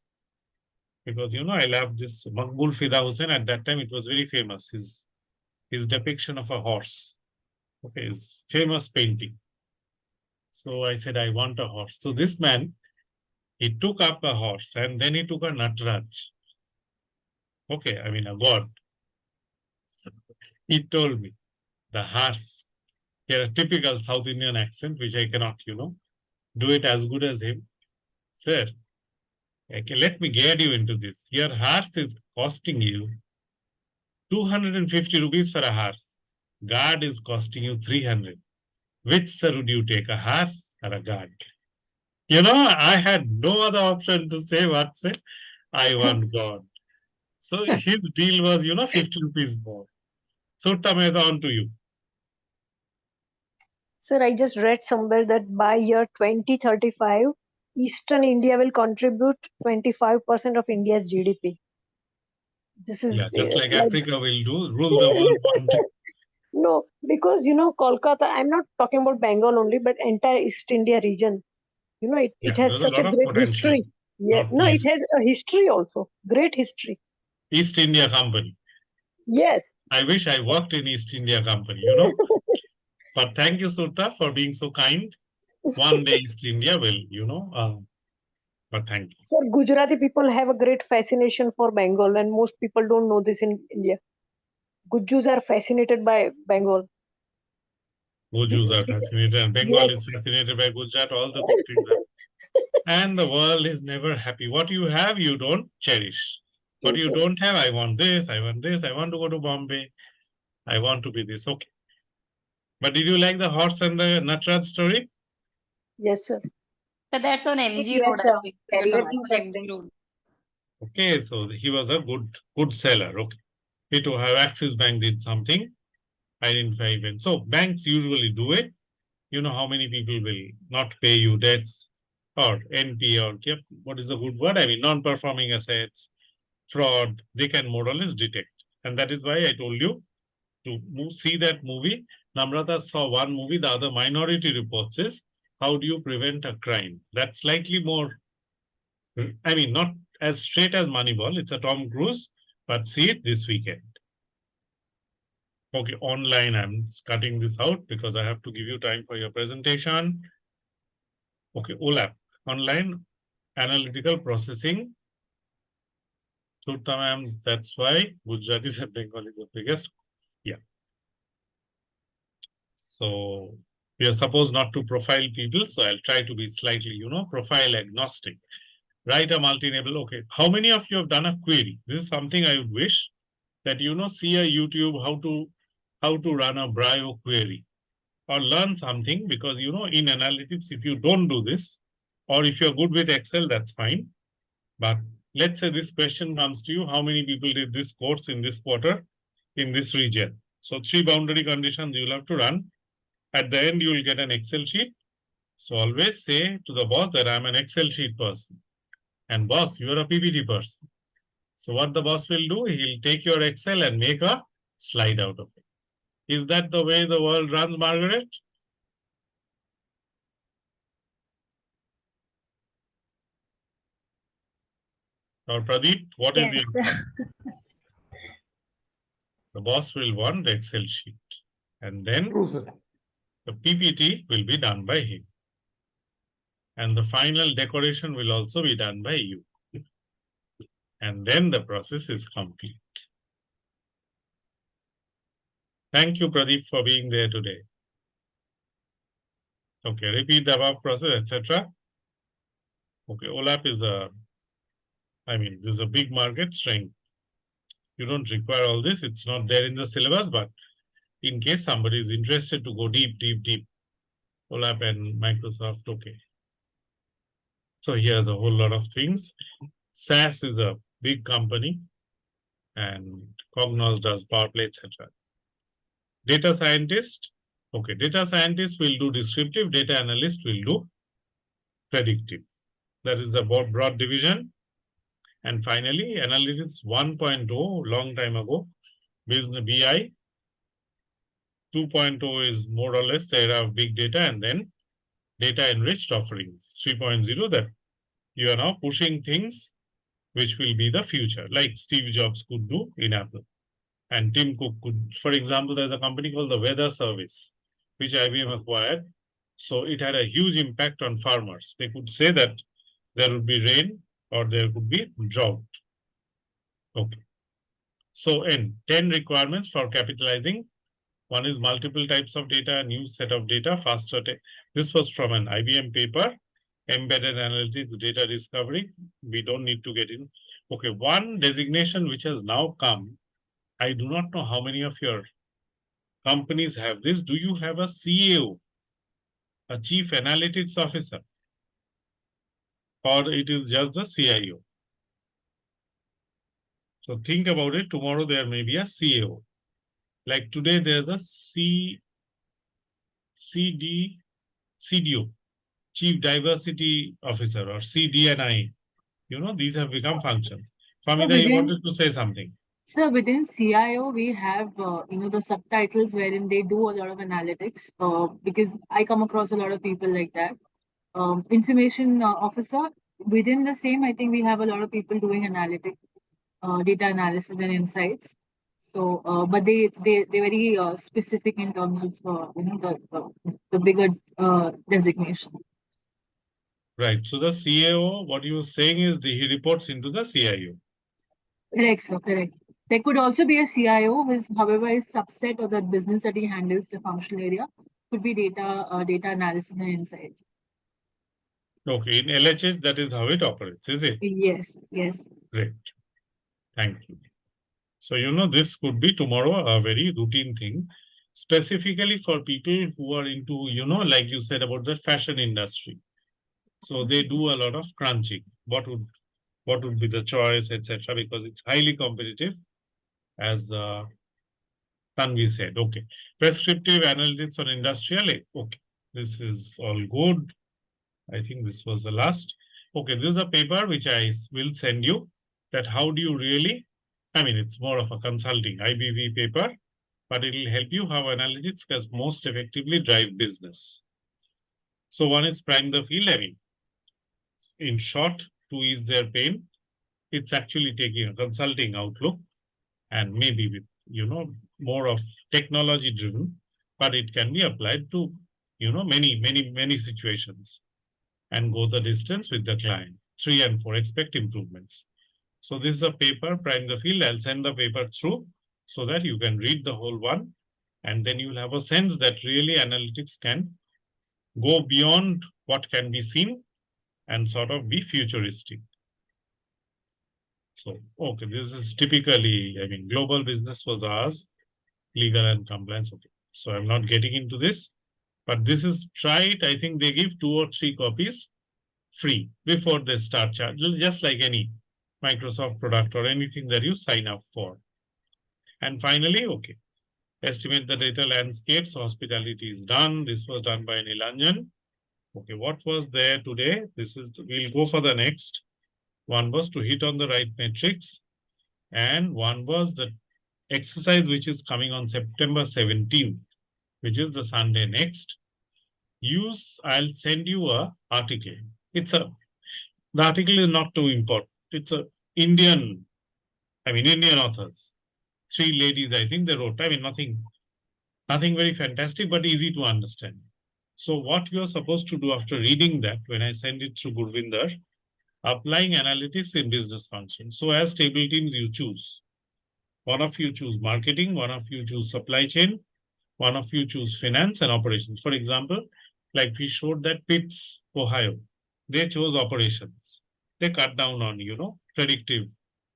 Because, I love this Maqbul Fida Hussain. At that time, it was very famous. His depiction of a horse. Okay, his famous painting. So I said, I want a horse. So this man, he took up a horse and then he took a Natraj. Okay, I mean a god. So he told me, the horse, he had a typical South Indian accent, which I cannot, do it as good as him. Sir, okay, let me guide you into this. Your horse is costing you 250 rupees for a horse. Guard is costing you 300. Which, sir, would you take, a horse or a guard? I had no other option to say what, say, I want God. So his deal was, 50 rupees more. So, Tameda, on to you. Sir, I just read somewhere that by year 2035, Eastern India will contribute 25% of India's GDP. This is Yeah, just like like Africa will do, rule the world one day. no, because Kolkata, I'm not talking about Bengal only, but entire East India region. It Yeah, has there's a such a lot of great potential. history. Yeah, no, it Northeast. has a history also, great history. East India Company. Yes. I wish I worked in East India Company, But thank you, Surta, for being so kind. One day East India will, but thank you. Sir, Gujarati people have a great fascination for Bengal, and most people don't know this in India. Gujus are fascinated by Bengal. Gujus are fascinated, and Bengal is Yes. fascinated by Gujarat, all the good things. And the world is never happy. What you have, you don't cherish. What Yes, you sir. don't have, I want this, I want this, I want to go to Bombay, I want to be this. Okay. But did you like the horse and the Natraj story? Yes, sir. So that's on MG Yes, Road. sir. I think. Very, very On interesting. MG Road. Okay, so he was a good seller. Okay. It to have Axis Bank did something, identify events. So banks usually do it. You know how many people will not pay you debts or NP or what is the good word? I mean, non-performing assets, fraud, they can more or less detect. And that is why I told you to see that movie. Namrata saw one movie, the other Minority Reports is how do you prevent a crime? That's slightly more, I mean, not as straight as Moneyball. It's a Tom Cruise, but see it this weekend. Okay, online, I'm cutting this out because I have to give you time for your presentation. Okay, OLAP, online analytical processing. Surta, that's why Gujaratis and Bengali is the biggest. Yeah. So we are supposed not to profile people. So I'll try to be slightly, profile agnostic. Write a multi-enable. Okay. How many of you have done a query? This is something I would wish that, see a YouTube, how to run a Brio query or learn something because, in analytics, if you don't do this, or if you're good with Excel, that's fine. But let's say this question comes to you, how many people did this course in this quarter in this region? So 3 boundary conditions you'll have to run. At the end, you will get an Excel sheet. So always say to the boss that I'm an Excel sheet person. And boss, you're a PPT person. So what the boss will do, he'll take your Excel and make a slide out of it. Is that the way the world runs, Margaret? Or Pradeep, what is Yes. the answer? The boss will want the Excel sheet. And then the PPT will be done by him. And the final decoration will also be done by you. And then the process is complete. Thank you, Pradeep, for being there today. Okay, repeat the above process, etc. Okay, OLAP is this is a big market strength. You don't require all this. It's not there in the syllabus, but in case somebody is interested to go deep, OLAP and Microsoft, okay. So here's a whole lot of things. SAS is a big company and Cognos does power play, etc. Data scientist, okay, data scientist will do descriptive, data analyst will do predictive. That is the broad division. And finally, analytics 1.0, long time ago, business BI. 2.0 is more or less the era of big data, and then data enriched offerings. 3.0, that you are now pushing things which will be the future, like Steve Jobs could do in Apple. And Tim Cook could, for example, there's a company called the Weather Service, which IBM acquired. So it had a huge impact on farmers. They could say that there would be rain or there could be drought. Okay. So in 10 requirements for capitalizing. One is multiple types of data, new set of data, faster. This was from an IBM paper, embedded analytics, data discovery. We don't need to get in. Okay, one designation which has now come. I do not know how many of your companies have this. Do you have a CAO, a Chief Analytics Officer? Or it is just the CIO? So think about it. Tomorrow there may be a CAO. Like today there's a CDO, Chief Diversity Officer, or CDNI. You know, these have become functions. Famida, you wanted to say something. So within CIO, we have the subtitles wherein they do a lot of analytics. Because I come across a lot of people like that. Information officer, within the same, I think we have a lot of people doing analytics, data analysis and insights. So, but they're very specific in terms of the bigger designation. Right. So the CAO, what you were saying is he reports into the CIO. Correct, sir. Correct. There could also be a CIO, who is, however, is subset of the business that he handles, the functional area. Could be data analysis and insights. Okay. In LHH, that is how it operates, is it? Yes. Yes. Great. Thank you. So, this could be tomorrow a very routine thing, specifically for people who are into, like you said about the fashion industry. So they do a lot of crunching. What would be the choice, etc., because it's highly competitive, as Tanvi said. Okay. Prescriptive analytics on industrial. Okay. This is all good. I think this was the last. Okay. This is a paper which I will send you, that how do you really, it's more of a consulting IBV paper, but it will help you how analytics can most effectively drive business. So one is prime the field. In short, to ease their pain, it's actually taking a consulting outlook and maybe with, more of technology driven, but it can be applied to, many situations and go the distance with the client. 3 and 4, expect improvements. So this is a paper, prime the field. I'll send the paper through so that you can read the whole one. And then you'll have a sense that really analytics can go beyond what can be seen and sort of be futuristic. So, okay, this is typically, global business was ours, legal and compliance. Okay, so I'm not getting into this, but this is, try it. I think they give 2 or 3 copies free before they start charging, just like any Microsoft product or anything that you sign up for. And finally, okay, estimate the data landscapes. Hospitality is done. This was done by Nilanjan. Okay, what was there today? We'll go for the next. One was to hit on the right metrics, and one was the exercise which is coming on September 17th, which is the Sunday next. I'll send you a article. The article is not too important. It's a Indian authors. 3 ladies, I think they wrote. Nothing very fantastic, but easy to understand. So what you're supposed to do after reading that, when I send it through Gurvinder, applying analytics in business functions. So as table teams you choose. One of you choose marketing, one of you choose supply chain, one of you choose finance and operations. For example, like we showed that Pitts, Ohio, they chose operations. They cut down on, predictive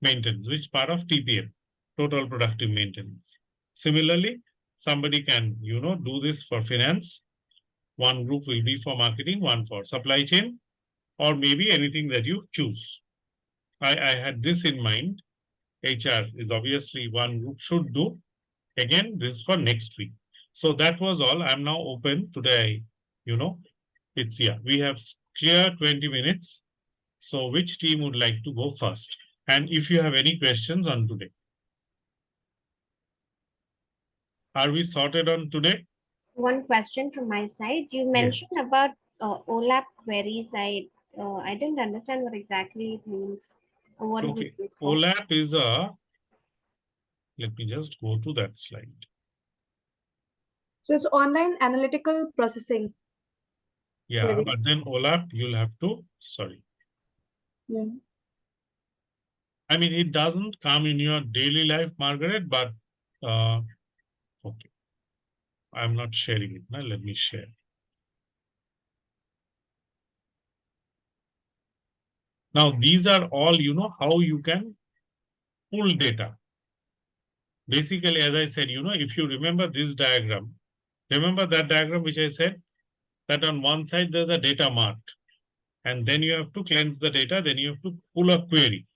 maintenance, which part of TPM, total productive maintenance. Similarly, somebody can, do this for finance. One group will be for marketing, one for supply chain, or maybe anything that you choose. I had this in mind. HR is obviously one group should do. Again, this is for next week. So that was all. I'm now open today. We have clear 20 minutes. So which team would like to go first? And if you have any questions on today. Are we sorted on today? One question from my side. You mentioned about OLAP queries. I didn't understand what exactly it means. What is it used for? OLAP is let me just go to that slide. So it's online analytical processing. Yeah, queries. but then OLAP, you'll have to, sorry. Yeah. I mean, it doesn't come in your daily life, Margaret, but okay. I'm not sharing it. Now let me share. Now, these are all, how you can pull data. Basically, as I said, if you remember this diagram, remember that diagram which I said that on one side there's a data mart, and then you have to cleanse the data, then you have to pull a query.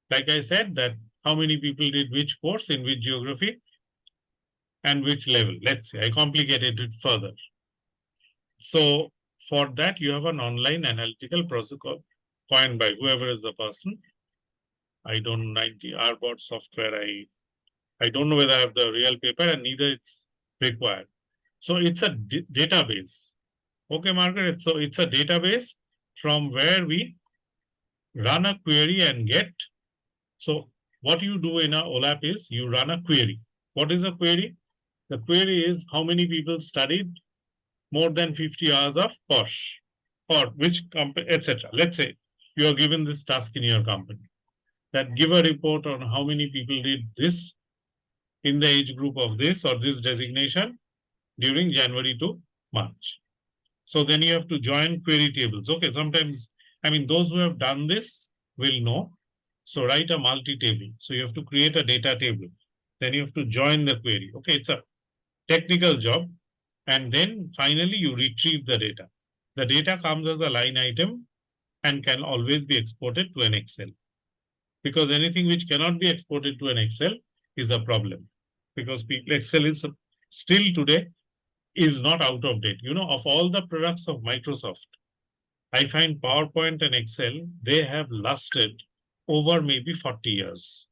Like I said, that how many people did which course in which geography and which level. Let's say I complicated it further. So for that, you have an online analytical protocol coined by whoever is the person. I don't know, RBOT software. I don't know whether I have the real paper, and neither it's required. So it's a database. Okay, Margaret. So it's a database from where we run a query and get. So what you do in a OLAP is you run a query. What is a query? The query is how many people studied more than 50 hours of POSH, or which company, etc. Let's say you are given this task in your company, that give a report on how many people did this in the age group of this or this designation during January to March. So then you have to join query tables. Okay, sometimes, I mean, those who have done this will know. So write a multi-table. So you have to create a data table. Then you have to join the query. Okay, it's a technical job. And then finally you retrieve the data. The data comes as a line item and can always be exported to an Excel. Because anything which cannot be exported to an Excel is a problem. Because Excel is still today is not out of date. Of all the products of Microsoft, I find PowerPoint and Excel, they have lasted over maybe 40 years.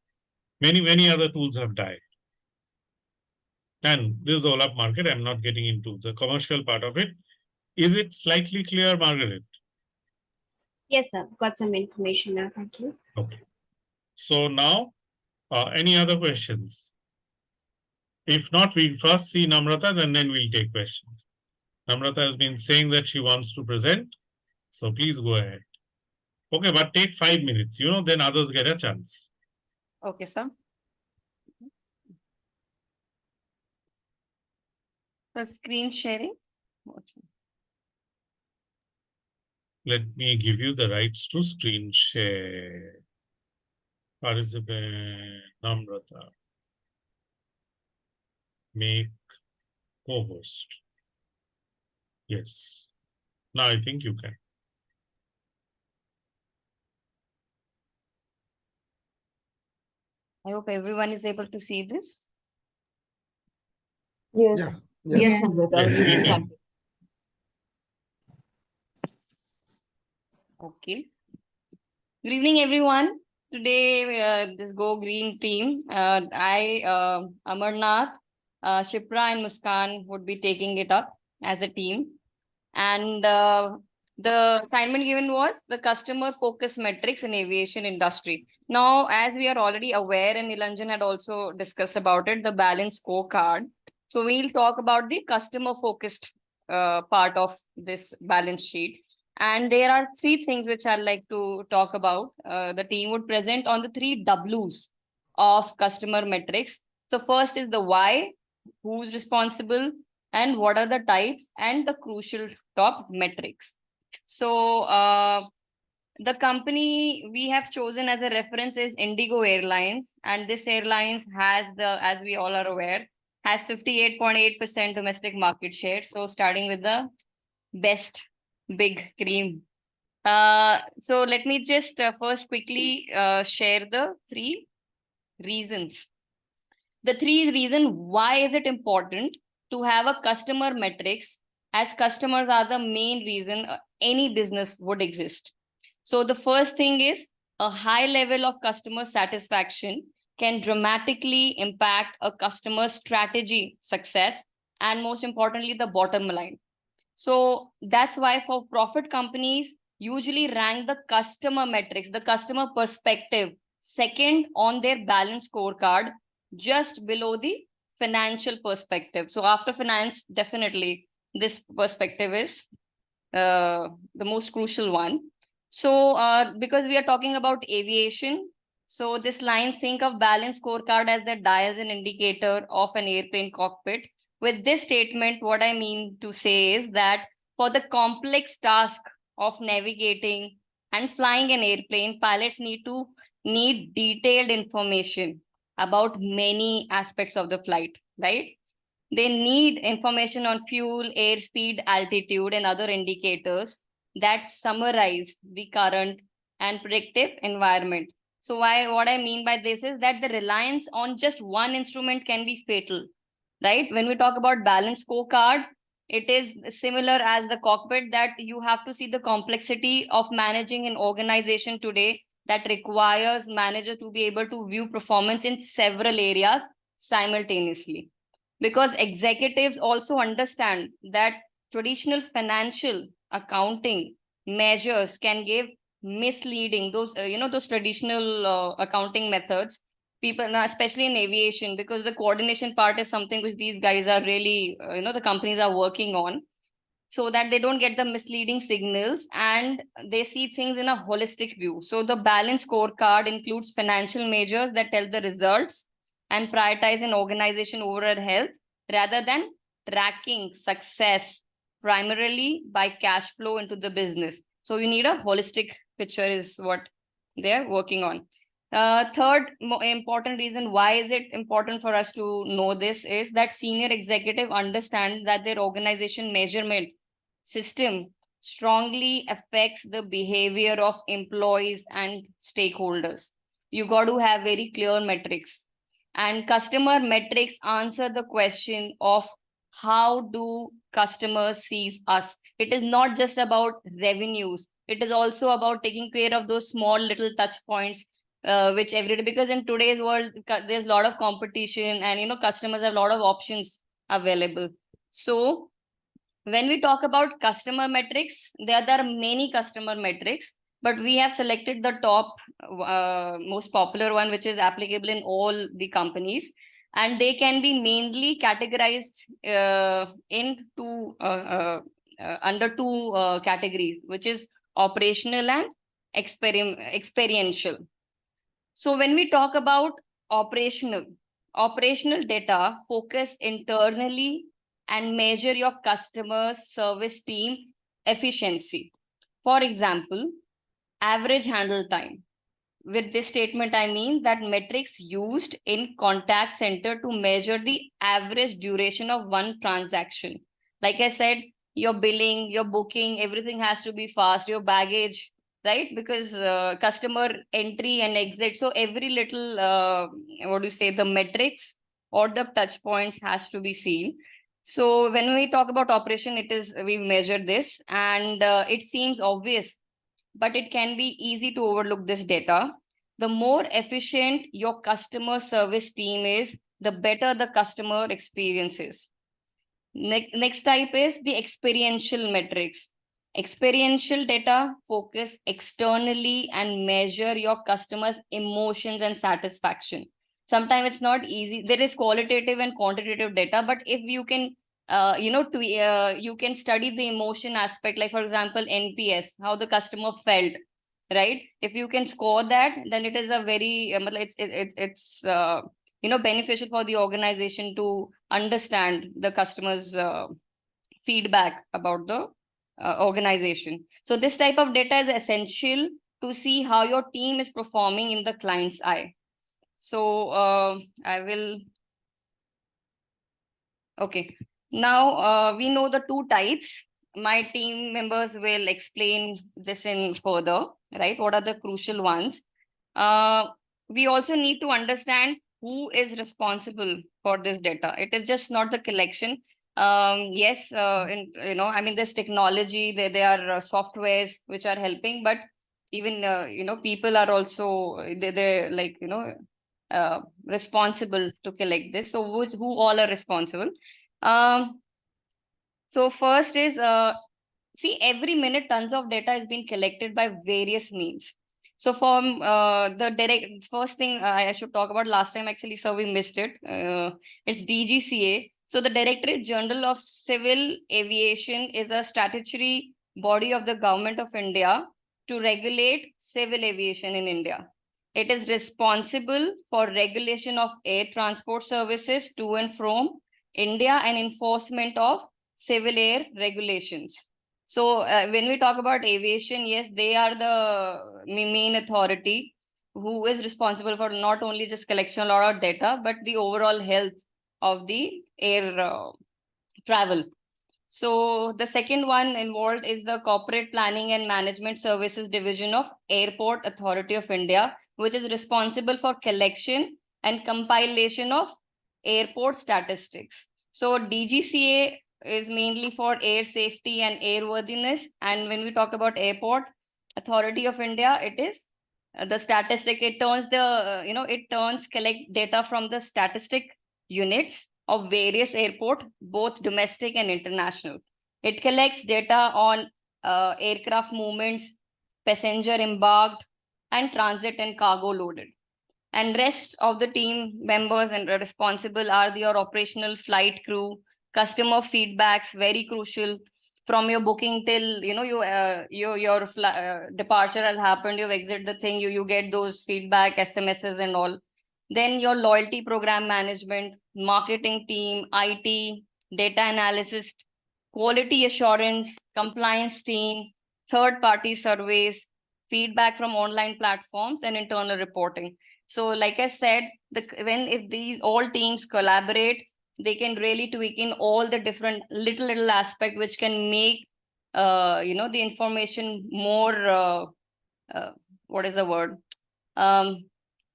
Many other tools have died. And this is OLAP market. I'm not getting into the commercial part of it. Is it slightly clear, Margaret? Yes, sir. Got some information now. Thank you. Okay. So now, any other questions? If not, we first see Namrata and then we'll take questions. Namrata has been saying that she wants to present. So please go ahead. Okay, but take 5 minutes, then others get a chance. Okay, sir. So screen sharing. Let me give you the rights to screen share. Participant Namrata. Make co-host. Yes. Now I think you can. I hope everyone is able to see this. Yes. Yes, Namrata, Yes, you we can. can. Okay. Good evening, everyone. Today, this Go Green team, Amarnath, Shipra and Muskan would be taking it up as a team. And the assignment given was the customer focus metrics in aviation industry. Now, as we are already aware, and Nilanjan had also discussed about it, the balance scorecard. So we'll talk about the customer focused part of this balance sheet. And there are 3 things which I'd like to talk about. The team would present on the 3 Ws of customer metrics. So first is the why, who's responsible, and what are the types and the crucial top metrics. So the company we have chosen as a reference is Indigo Airlines, and this airlines has as we all are aware, has 58.8% domestic market share. So starting with the best big cream. So let me just first quickly share the three reasons. The three reasons why is it important to have a customer metrics, as customers are the main reason any business would exist. So the first thing is a high level of customer satisfaction can dramatically impact a customer strategy success, and most importantly, the bottom line. So that's why for profit companies usually rank the customer metrics, the customer perspective, second on their balance scorecard, just below the financial perspective. So after finance, definitely this perspective is the most crucial one. So because we are talking about aviation, so this line, think of balance scorecard as the dials and indicator of an airplane cockpit. With this statement, what I mean to say is that for the complex task of navigating and flying an airplane, pilots need detailed information about many aspects of the flight, right? They need information on fuel, airspeed, altitude, and other indicators that summarize the current and predictive environment. So what I mean by this is that the reliance on just one instrument can be fatal, right? When we talk about balance scorecard, it is similar as the cockpit, that you have to see the complexity of managing an organization today that requires manager to be able to view performance in several areas simultaneously. Because executives also understand that traditional financial accounting measures can give misleading, those traditional accounting methods, people now, especially in aviation, because the coordination part is something which these guys are really the companies are working on, so that they don't get the misleading signals and they see things in a holistic view. So the balance scorecard includes financial measures that tell the results and prioritize an organization overall health, rather than tracking success primarily by cash flow into the business. So you need a holistic picture is what they're working on. Third important reason why is it important for us to know this is that senior executive understand that their organization measurement system strongly affects the behavior of employees and stakeholders. You got to have very clear metrics, and customer metrics answer the question of how do customers see us. It is not just about revenues. It is also about taking care of those small little touch points, which every day, because in today's world, there's a lot of competition and, customers have a lot of options available. So when we talk about customer metrics, there are many customer metrics, but we have selected the top most popular one, which is applicable in all the companies. And they can be mainly categorized under two categories, which is operational and experiential. So when we talk about operational data focus internally and measure your customer service team efficiency. For example, average handle time. With this statement, I mean that metrics used in contact center to measure the average duration of one transaction. Like I said, your billing, your booking, everything has to be fast, your baggage, right? Because customer entry and exit. So every little, the metrics or the touch points has to be seen. So when we talk about operation, we measure this, and it seems obvious, but it can be easy to overlook this data. The more efficient your customer service team is, the better the customer experience is. Next type is the experiential metrics. Experiential data focus externally and measure your customers' emotions and satisfaction. Sometimes it's not easy. There is qualitative and quantitative data, but if you can you can study the emotion aspect, like for example, NPS, how the customer felt. right? If you can score that, then it is a very it's beneficial for the organization to understand the customers feedback about the organization. So this type of data is essential to see how your team is performing in the client's eye. So I will okay. Now we know the two types. My team members will explain this in further, right? What are the crucial ones? We also need to understand who is responsible for this data. It is just not the collection. Yes, I mean, there's technology, there are softwares which are helping, but even, people are also, they're like, responsible to collect this. So who all are responsible? So first is, see, every minute tons of data is being collected by various means. So from the direct, first thing I should talk about, last time actually, so we missed it. It's DGCA. So the Directorate General of Civil Aviation is a statutory body of the Government of India to regulate civil aviation in India. It is responsible for regulation of air transport services to and from India and enforcement of civil air regulations. So when we talk about aviation, yes, they are the main authority who is responsible for not only just collection of a lot of data, but the overall health of the air travel. So the second one involved is the Corporate Planning and Management Services Division of Airport Authority of India, which is responsible for collection and compilation of airport statistics. So DGCA is mainly for air safety and airworthiness. And when we talk about Airport Authority of India, it is the statistic. It turns collect data from the statistic units of various airport, both domestic and international. It collects data on aircraft movements, passenger embarked, and transit and cargo loaded. And rest of the team members and responsible are your operational flight crew, customer feedbacks, very crucial. From your booking till your departure has happened, you exit the thing, you get those feedback SMSs and all. Then your loyalty program management, marketing team, IT, data analysis, quality assurance, compliance team, third party surveys, feedback from online platforms, and internal reporting. So like I said, if these all teams collaborate, they can really tweak in all the different little aspect which can make the information more what is the word,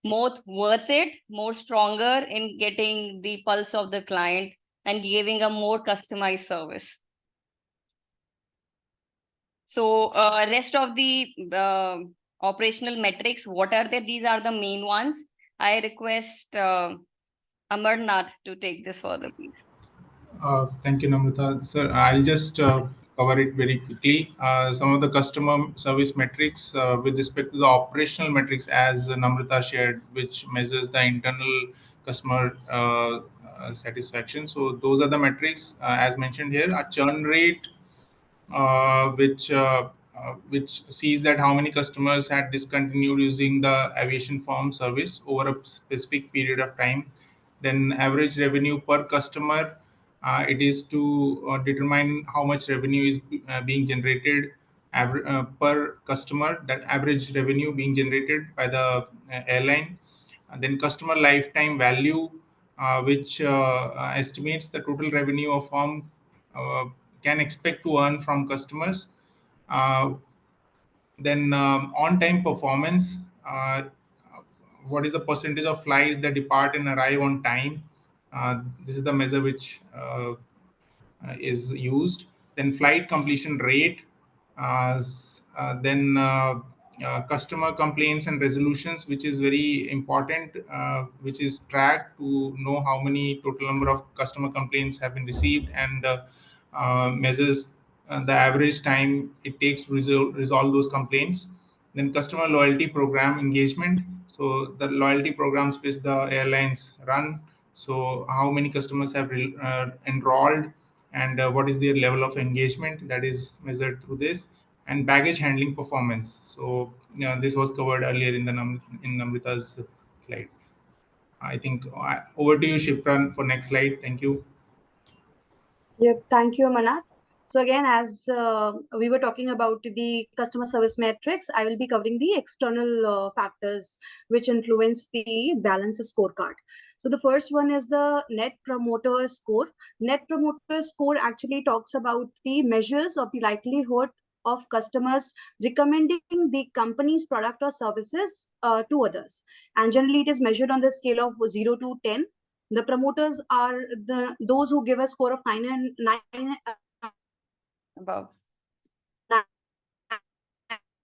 more worth it, more stronger in getting the pulse of the client and giving a more customized service. So rest of the operational metrics, what are they? These are the main ones. I request Amarnath to take this further, please. Thank you, Namrata. Sir, I'll just cover it very quickly. Some of the customer service metrics with respect to the operational metrics, as Namrata shared, which measures the internal customer satisfaction. So those are the metrics as mentioned here. A churn rate, which sees that how many customers had discontinued using the aviation firm service over a specific period of time. Then average revenue per customer, it is to determine how much revenue is being generated per customer, that average revenue being generated by the airline. And then customer lifetime value, which estimates the total revenue a firm can expect to earn from customers. Uh, then on-time performance, what is the percentage of flights that depart and arrive on time? This is the measure which is used. Then flight completion rate, then customer complaints and resolutions, which is very important, which is tracked to know how many total number of customer complaints have been received, and measures the average time it takes to resolve those complaints. Then customer loyalty program engagement, so the loyalty programs which the airlines run, so how many customers have enrolled, and what is their level of engagement, that is measured through this. and baggage handling performance. So yeah, this was covered earlier in the in Namrita's slide. I think over to you, Shipran, for next slide. Thank you. Yep, thank you, Manath. So again, as we were talking about the customer service metrics, I will be covering the external factors which influence the balance scorecard. So the first one is the Net Promoter Score. Net Promoter Score actually talks about the measures of the likelihood of customers recommending the company's product or services to others. And generally, it is measured on the scale of 0 to 10. The promoters are those who give a score of 9 and 9 Above.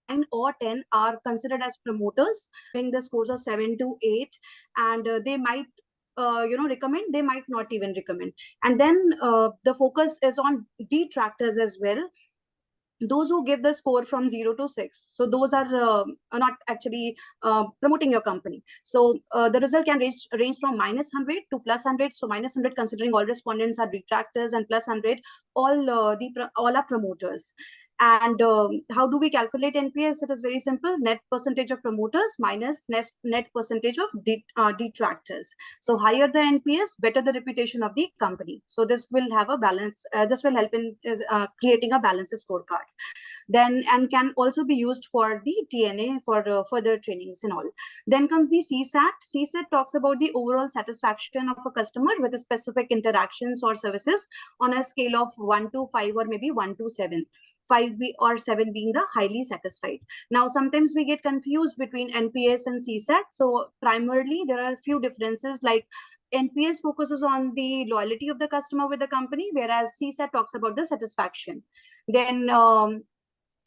9 or 10 are considered as promoters, having the scores of 7 to 8, and they might recommend, they might not even recommend. And then the focus is on detractors as well, those who give the score from 0 to 6. So those are not actually promoting your company. So the result can range from -100 to +100. So -100 considering all respondents are detractors, and +100 all are promoters. And how do we calculate NPS? It is very simple: net percentage of promoters minus net percentage of detractors. So higher the NPS, better the reputation of the company. So this will have a balance. This will help in creating a balanced scorecard. Then, and can also be used for the TNA for further trainings and all. Then comes the CSAT. CSAT talks about the overall satisfaction of a customer with a specific interactions or services on a scale of 1 to 5 or maybe 1 to 7. 5 or 7 being the highly satisfied. Now, sometimes we get confused between NPS and CSAT. So primarily, there are a few differences, like NPS focuses on the loyalty of the customer with the company, whereas CSAT talks about the satisfaction. Then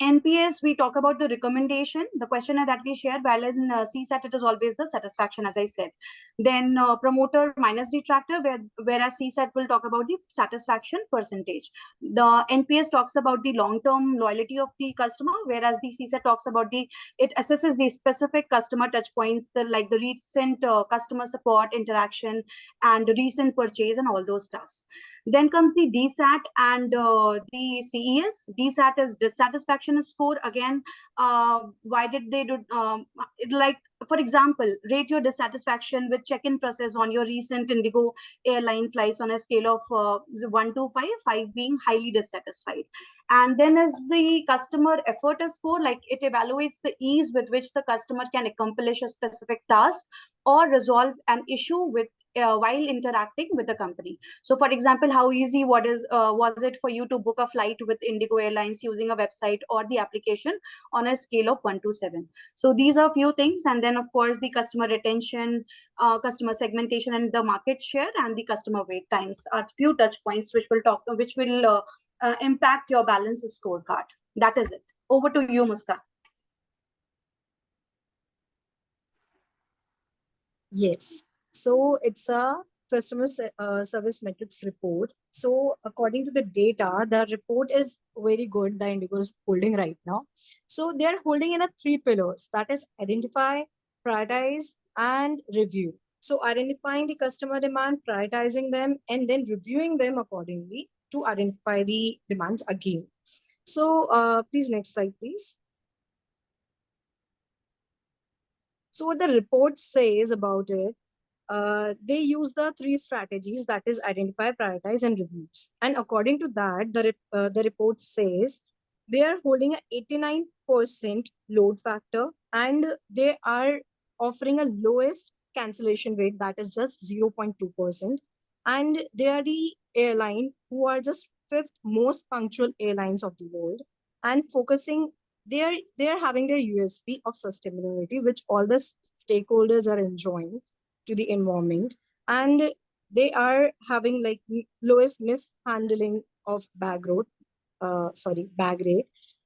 NPS, we talk about the recommendation, the questionnaire that we share, while in CSAT, it is always the satisfaction, as I said. Then promoter minus detractor, whereas CSAT will talk about the satisfaction percentage. The NPS talks about the long-term loyalty of the customer, whereas the CSAT talks about it assesses the specific customer touch points, like the recent customer support interaction and recent purchase and all those stuffs. Then comes the DSAT and the CES. DSAT is dissatisfaction score. Again, why did they do like, for example, rate your dissatisfaction with check-in process on your recent Indigo airline flights on a scale of 1 to 5, 5 being highly dissatisfied. And then is the customer effort score, like it evaluates the ease with which the customer can accomplish a specific task or resolve an issue with while interacting with the company. So for example, how easy was it for you to book a flight with Indigo Airlines using a website or the application on a scale of 1 to 7? So these are a few things. And then of course the customer retention, customer segmentation, and the market share, and the customer wait times are few touch points which will impact your balance scorecard. That is it. Over to you, Muskan. Yes. So it's a customer service metrics report. So according to the data, the report is very good. The Indigo is holding right now. So they are holding in a 3 pillars, that is identify, prioritize, and review. So identifying the customer demand, prioritizing them, and then reviewing them accordingly to identify the demands again. So please, next slide, please. So what the report says about it, they use the 3 strategies, that is identify, prioritize, and reviews. And according to that, the report says they are holding a 89% load factor, and they are offering a lowest cancellation rate, that is just 0.2%. And they are the airline who are just 5th most punctual airlines of the world, and focusing, they are having their USP of sustainability, which all the stakeholders are enjoying to the environment, and they are having like lowest mishandling of bag rate,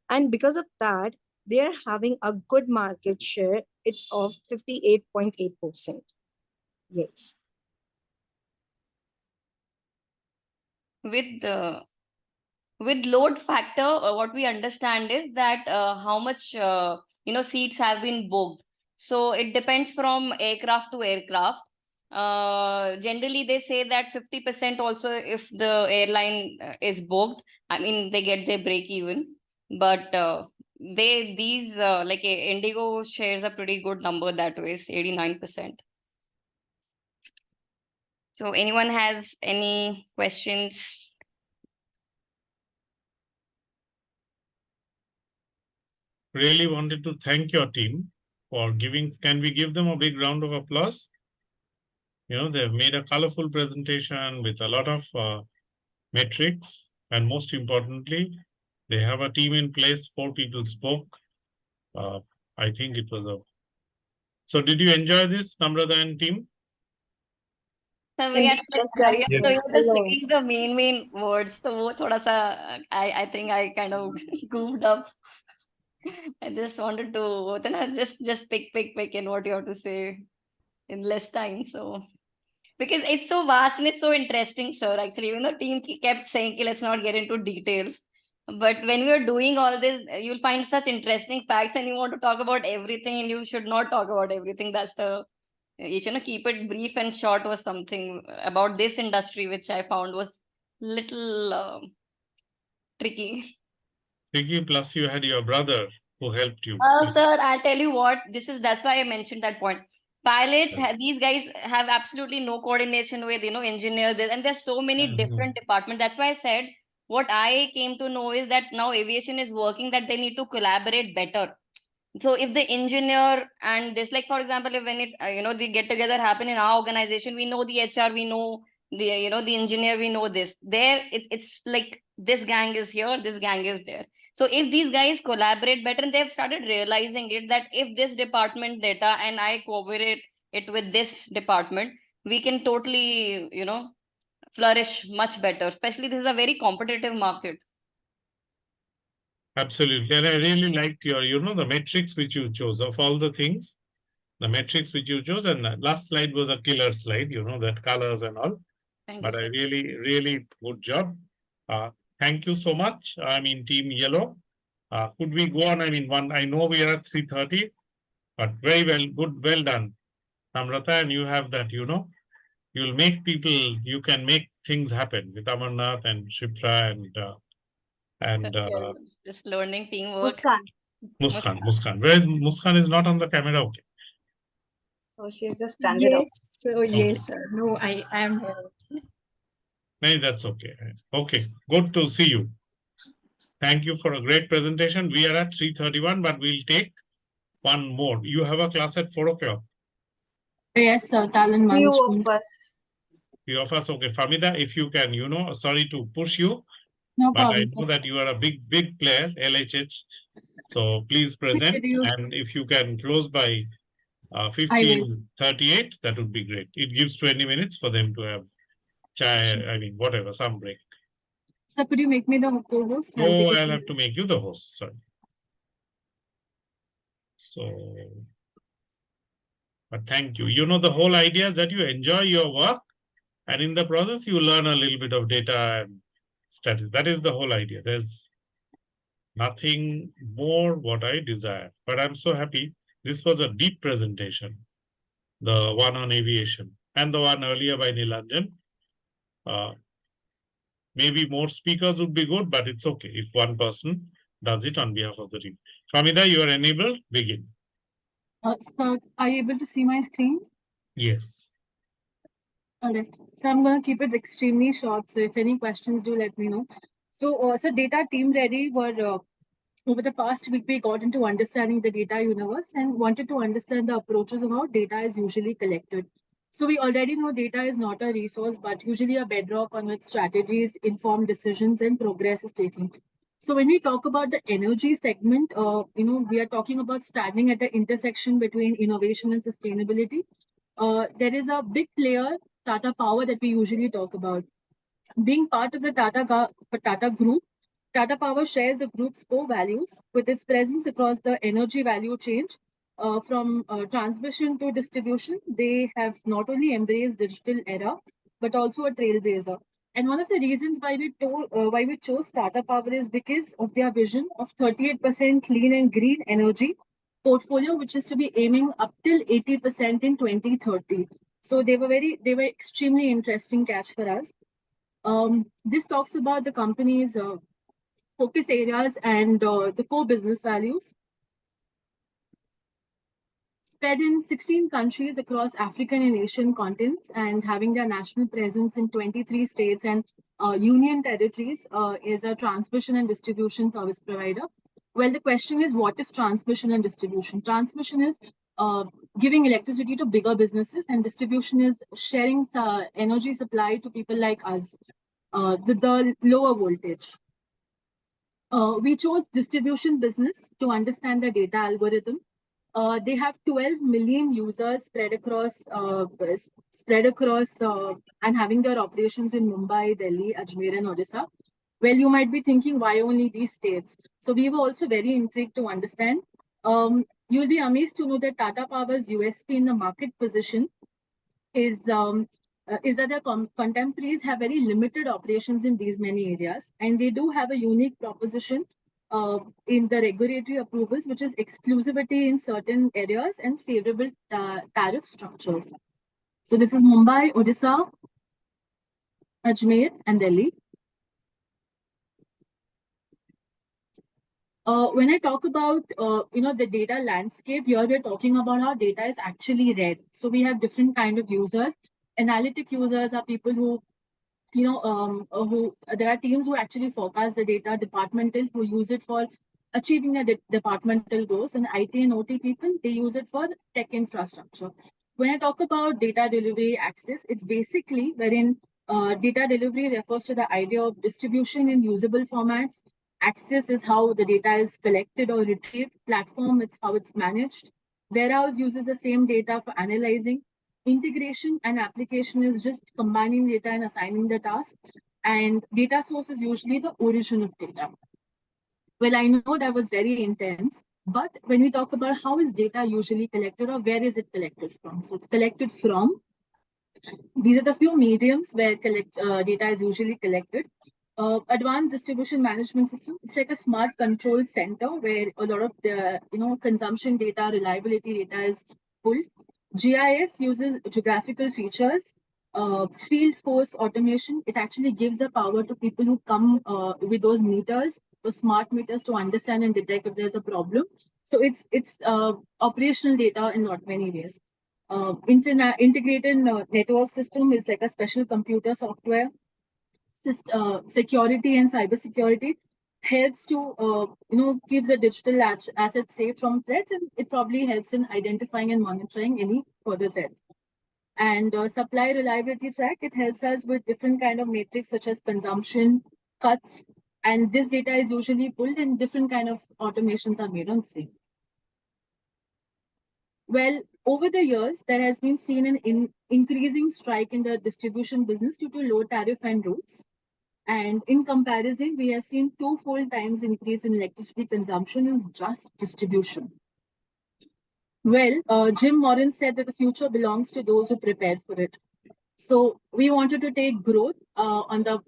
and because of that, they are having a good market share. It's of 58.8%. Yes. With load factor, what we understand is that how much seats have been booked. So it depends from aircraft to aircraft. Generally, they say that 50% also, if the airline is booked, I mean, they get their break even. But these like Indigo shares a pretty good number that way, 89%. So anyone has any questions? Really wanted to thank your team for giving. Can we give them a big round of applause? You know, they've made a colorful presentation with a lot of metrics, and most importantly, they have a team in place. 4 people spoke. I think it was a. So, did you enjoy this, Namrata and team? So we had to Yes, sir. hurry up. Yes. So you were just Hello. saying the main words. So वो थोड़ा सा I think I kind of goofed up. I just wanted to होता ना just pick in what you have to say in less time. So because it's so vast and it's so interesting, sir. Actually, even the team kept saying, let's not get into details. But when we are doing all this, you'll find such interesting facts, and you want to talk about everything, and you should not talk about everything. That's the you should keep it brief and short. Was something about this industry which I found was little tricky. Tricky, plus you had your brother who helped you. Sir, I'll tell you what. That's why I mentioned that point. Pilots, Yeah. these guys have absolutely no coordination with engineers, and there's so many different departments. That's why I said what I came to know is that now aviation is working that they need to collaborate better. So if the engineer and this, like for example, if when it the get together happen in our organization, we know the HR, we know the the engineer, we know this. There it's like this gang is here, this gang is there. So if these guys collaborate better, and they've started realizing it that if this department data and I cooperate it with this department, we can totally flourish much better. Especially this is a very competitive market. Absolutely. And I really liked your, the metrics which you chose of all the things, the metrics which you chose. And the last slide was a killer slide, that colors and all. Thank But you, I sir. really good job. Thank you so much. I mean, Team Yellow. Could we go on? I mean, I know we are at 3:30, but very well done. Namrata, and you have that, you'll make people, you can make things happen with Amarnath and Shipra and Just learning teamwork. Muskan. Where is Muskan is not on the camera? Okay. Oh, she's just standing up. Yes, so yes, sir. No, I am here. No, that's okay. Okay, good to see you. Thank you for a great presentation. We are at 3:31, but we'll take one more. You have a class at 4 o'clock. Yes, sir. Talent Few management. of us. Few of us, okay. Famida, if you can, sorry to push you, No but I problem, know sir. that you are a big player, LHH. So please present, and if you can close by 15:38, that would be great. It gives 20 minutes for them to have chai, I mean, whatever, some break. Sir, could you make me the co-host? Oh, I'll have to make you the host, sorry. So, but thank you. The whole idea is that you enjoy your work, and in the process, you learn a little bit of data and statistics. That is the whole idea. There's nothing more what I desire. But I'm so happy. This was a deep presentation, the one on aviation and the one earlier by Nilanjan. Maybe more speakers would be good, but it's okay if one person does it on behalf of the team. Famida, you are enabled. Begin. Sir, are you able to see my screen? Yes. All right. So I'm going to keep it extremely short. So if any questions, do let me know. So, data team ready were over the past week, we got into understanding the data universe and wanted to understand the approaches of how data is usually collected. So we already know data is not a resource, but usually a bedrock on which strategies, informed decisions, and progress is taken. So when we talk about the energy segment, we are talking about standing at the intersection between innovation and sustainability. There is a big player, Tata Power, that we usually talk about. Being part of the Tata Group, Tata Power shares the group's core values with its presence across the energy value chain. From transmission to distribution, they have not only embraced digital era, but also a trailblazer. And one of the reasons why we chose Tata Power is because of their vision of 38% clean and green energy portfolio, which is to be aiming up till 80% in 2030. So they were extremely interesting catch for us. This talks about the company's focus areas and the core business values. Spread in 16 countries across African and Asian continents and having their national presence in 23 states and union territories is a transmission and distribution service provider. Well, the question is, what is transmission and distribution? Transmission is giving electricity to bigger businesses, and distribution is sharing energy supply to people like us, the lower voltage. We chose distribution business to understand the data algorithm. They have 12 million users spread across and having their operations in Mumbai, Delhi, Ajmer, and Odisha. Well, you might be thinking, why only these states? So we were also very intrigued to understand. You'll be amazed to know that Tata Power's USP in the market position is that their contemporaries have very limited operations in these many areas, and they do have a unique proposition in the regulatory approvals, which is exclusivity in certain areas and favorable tariff structures. So this is Mumbai, Odisha, Ajmer, and Delhi. When I talk about the data landscape, here we're talking about how data is actually read. So we have different kind of users. Analytic users are people who there are teams who actually forecast the data, departmental who use it for achieving the departmental goals, and IT and OT people, they use it for tech infrastructure. When I talk about data delivery access, it's basically wherein data delivery refers to the idea of distribution in usable formats. Access is how the data is collected or retrieved. Platform, it's how it's managed. Warehouse uses the same data for analyzing. Integration and application is just combining data and assigning the task. And data source is usually the origin of data. Well, I know that was very intense, but when we talk about how is data usually collected or where is it collected from? So it's collected from, these are the few mediums where data is usually collected. Advanced distribution management system, it's like a smart control center where a lot of the consumption data, reliability data is pulled. GIS uses geographical features. Field force automation, it actually gives the power to people who come with those meters, those smart meters, to understand and detect if there's a problem. So it's operational data in not many ways. Integrated network system is like a special computer software. Security and cybersecurity helps to keeps the digital asset safe from threats, and it probably helps in identifying and monitoring any further threats. And supply reliability track, it helps us with different kind of metrics such as consumption, cuts, and this data is usually pulled and different kind of automations are made on same. Well, over the years, there has been seen an increasing strike in the distribution business due to low tariff and routes. And in comparison, we have seen 2-fold times increase in electricity consumption in just distribution. Well, Jim Moran said that the future belongs to those who prepared for it. So we wanted to take growth on the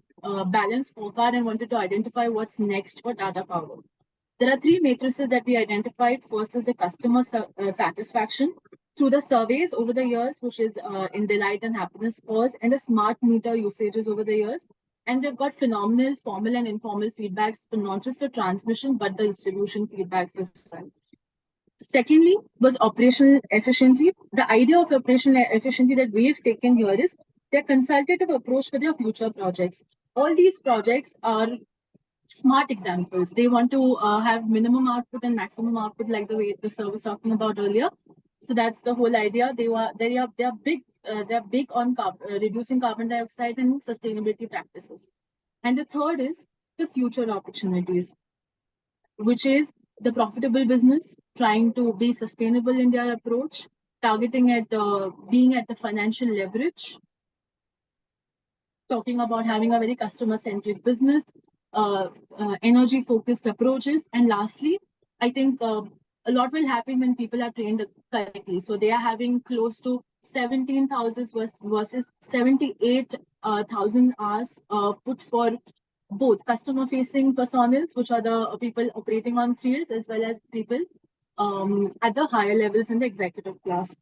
balanced scorecard and wanted to identify what's next for Tata Power. There are 3 matrices that we identified. First is the customer satisfaction through the surveys over the years, which is in delight and happiness scores, and the smart meter usages over the years. And they've got phenomenal formal and informal feedbacks for not just the transmission, but the distribution feedbacks as well. Secondly, was operational efficiency. The idea of operational efficiency that we've taken here is their consultative approach for their future projects. All these projects are smart examples. They want to have minimum output and maximum output, like the way the sir was talking about earlier. So that's the whole idea. They are big on reducing carbon dioxide and sustainability practices. And the third is the future opportunities, which is the profitable business, trying to be sustainable in their approach, targeting at being at the financial leverage, talking about having a very customer-centric business, energy-focused approaches. And lastly, I think a lot will happen when people are trained correctly. So they are having close to 17,000 versus 78,000 hours put for both customer-facing personas, which are the people operating on fields, as well as people at the higher levels in the executive class.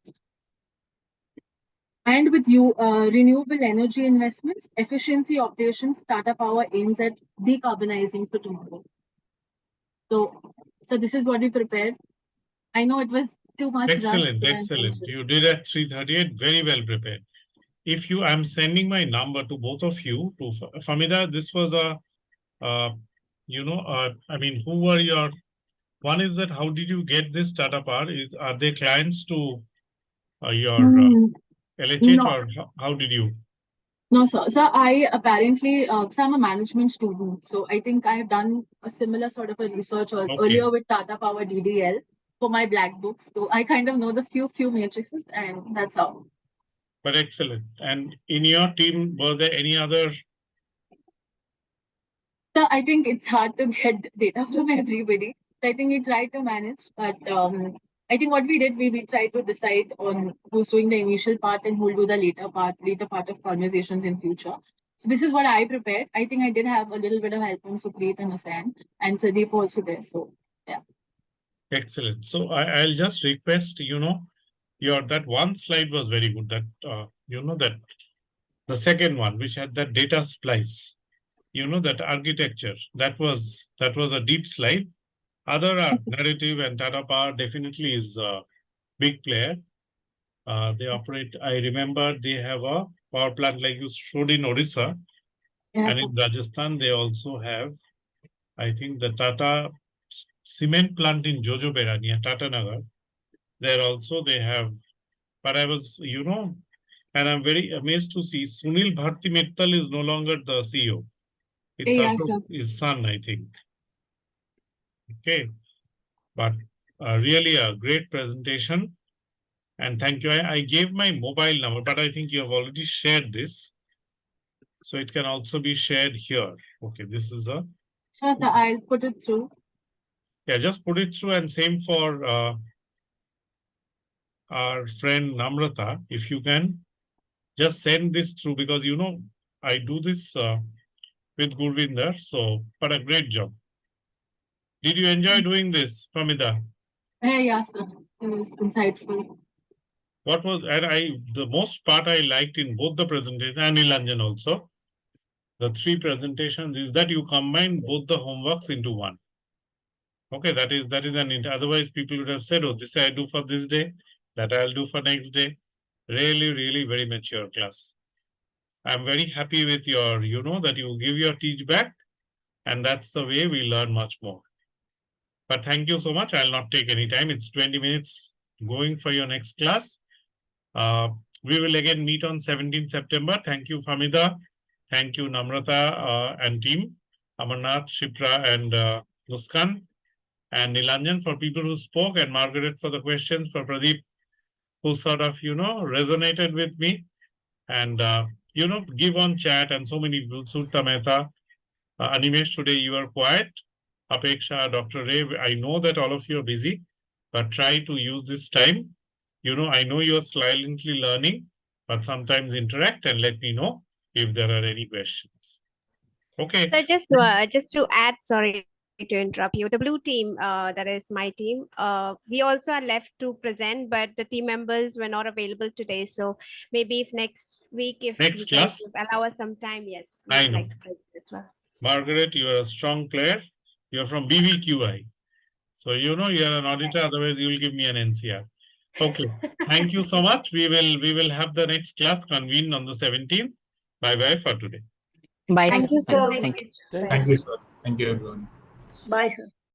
And with renewable energy investments, efficiency operations, Tata Power aims at decarbonizing for tomorrow. So this is what we prepared. I know it was too much rush. Excellent, but I'm excellent. conscious. You did at 3:38, very well prepared. If you, I'm sending my number to both of you. To Famida, this was a, I mean, who were your? One is that how did you get this Tata Power? Are they clients to your LHH No. or how did you? No, sir. So I apparently, so I'm a management student. So I think I have done a similar sort of a research earlier with Tata Power DDL for my black books. So I kind of know the few matrices, and that's how. But excellent. And in your team, were there any other? So I think it's hard to get data from everybody. So I think we try to manage, but I think what we did, we tried to decide on who's doing the initial part and who'll do the later part of conversations in future. So this is what I prepared. I think I did have a little bit of help from Supreet and Hassan, and Pradeep also there. So yeah. Excellent. So I'll just request, your that one slide was very good. That that the second one, which had that data splice, that architecture, that was a deep slide. Other narrative and Tata Power definitely is a big player. They operate, I remember they have a power plant like you showed in Odisha. Yes, and in Rajasthan, they also have, I think, the Tata cement plant in Jojobera near Tata Nagar. There also they have, but I was, and I'm very amazed to see Sunil Bharti Mittal is no longer the CEO. It's also his son, I think. Okay. But really a great presentation. And thank you. I gave my mobile number, but I think you have already shared this. So it can also be shared here. Okay, this is a. Sure, I'll put it through. Yeah, just put it through, and same for our friend Namrata. If you can just send this through, because I do this with Gurvinder. So, but a great job. Did you enjoy doing this, Famida? Yeah, sir. It was insightful. What was, and the most part I liked in both the presentations and Nilanjan also, the three presentations, is that you combine both the homeworks into one. Okay, that is otherwise people would have said, oh, this I do for this day, that I'll do for next day. Really, really very mature class. I'm very happy with your, that you give your teach back, and that's the way we learn much more. But thank you so much. I'll not take any time. It's 20 minutes going for your next class. We will again meet on 17th September. Thank you, Famida. Thank you, Namrata and team, Amarnath, Shipra, and Muskan, and Nilanjan for people who spoke, and Margaret for the questions, for Pradeep, who sort of, resonated with me, and, give on chat, and so many people. Sutta Mehta, Animesh, today you are quiet. Apeksha, Dr. Ray, I know that all of you are busy, but try to use this time. I know you're silently learning, but sometimes interact and let me know if there are any questions. Okay. So just to add, sorry to interrupt you, the blue team, that is my team, we also are left to present, but the team members were not available today. So maybe if next week, if next you class, allow us some time, yes, I know. like to present as well. Margaret, you are a strong player. You're from BVQI. So you're an auditor, otherwise you will give me an NCR. Okay. Thank you so much. We will have the next class convened on the 17th. Bye-bye for today. Bye. Thank you, sir. Thank you. Thank you, sir. Thank you, everyone. Bye, sir.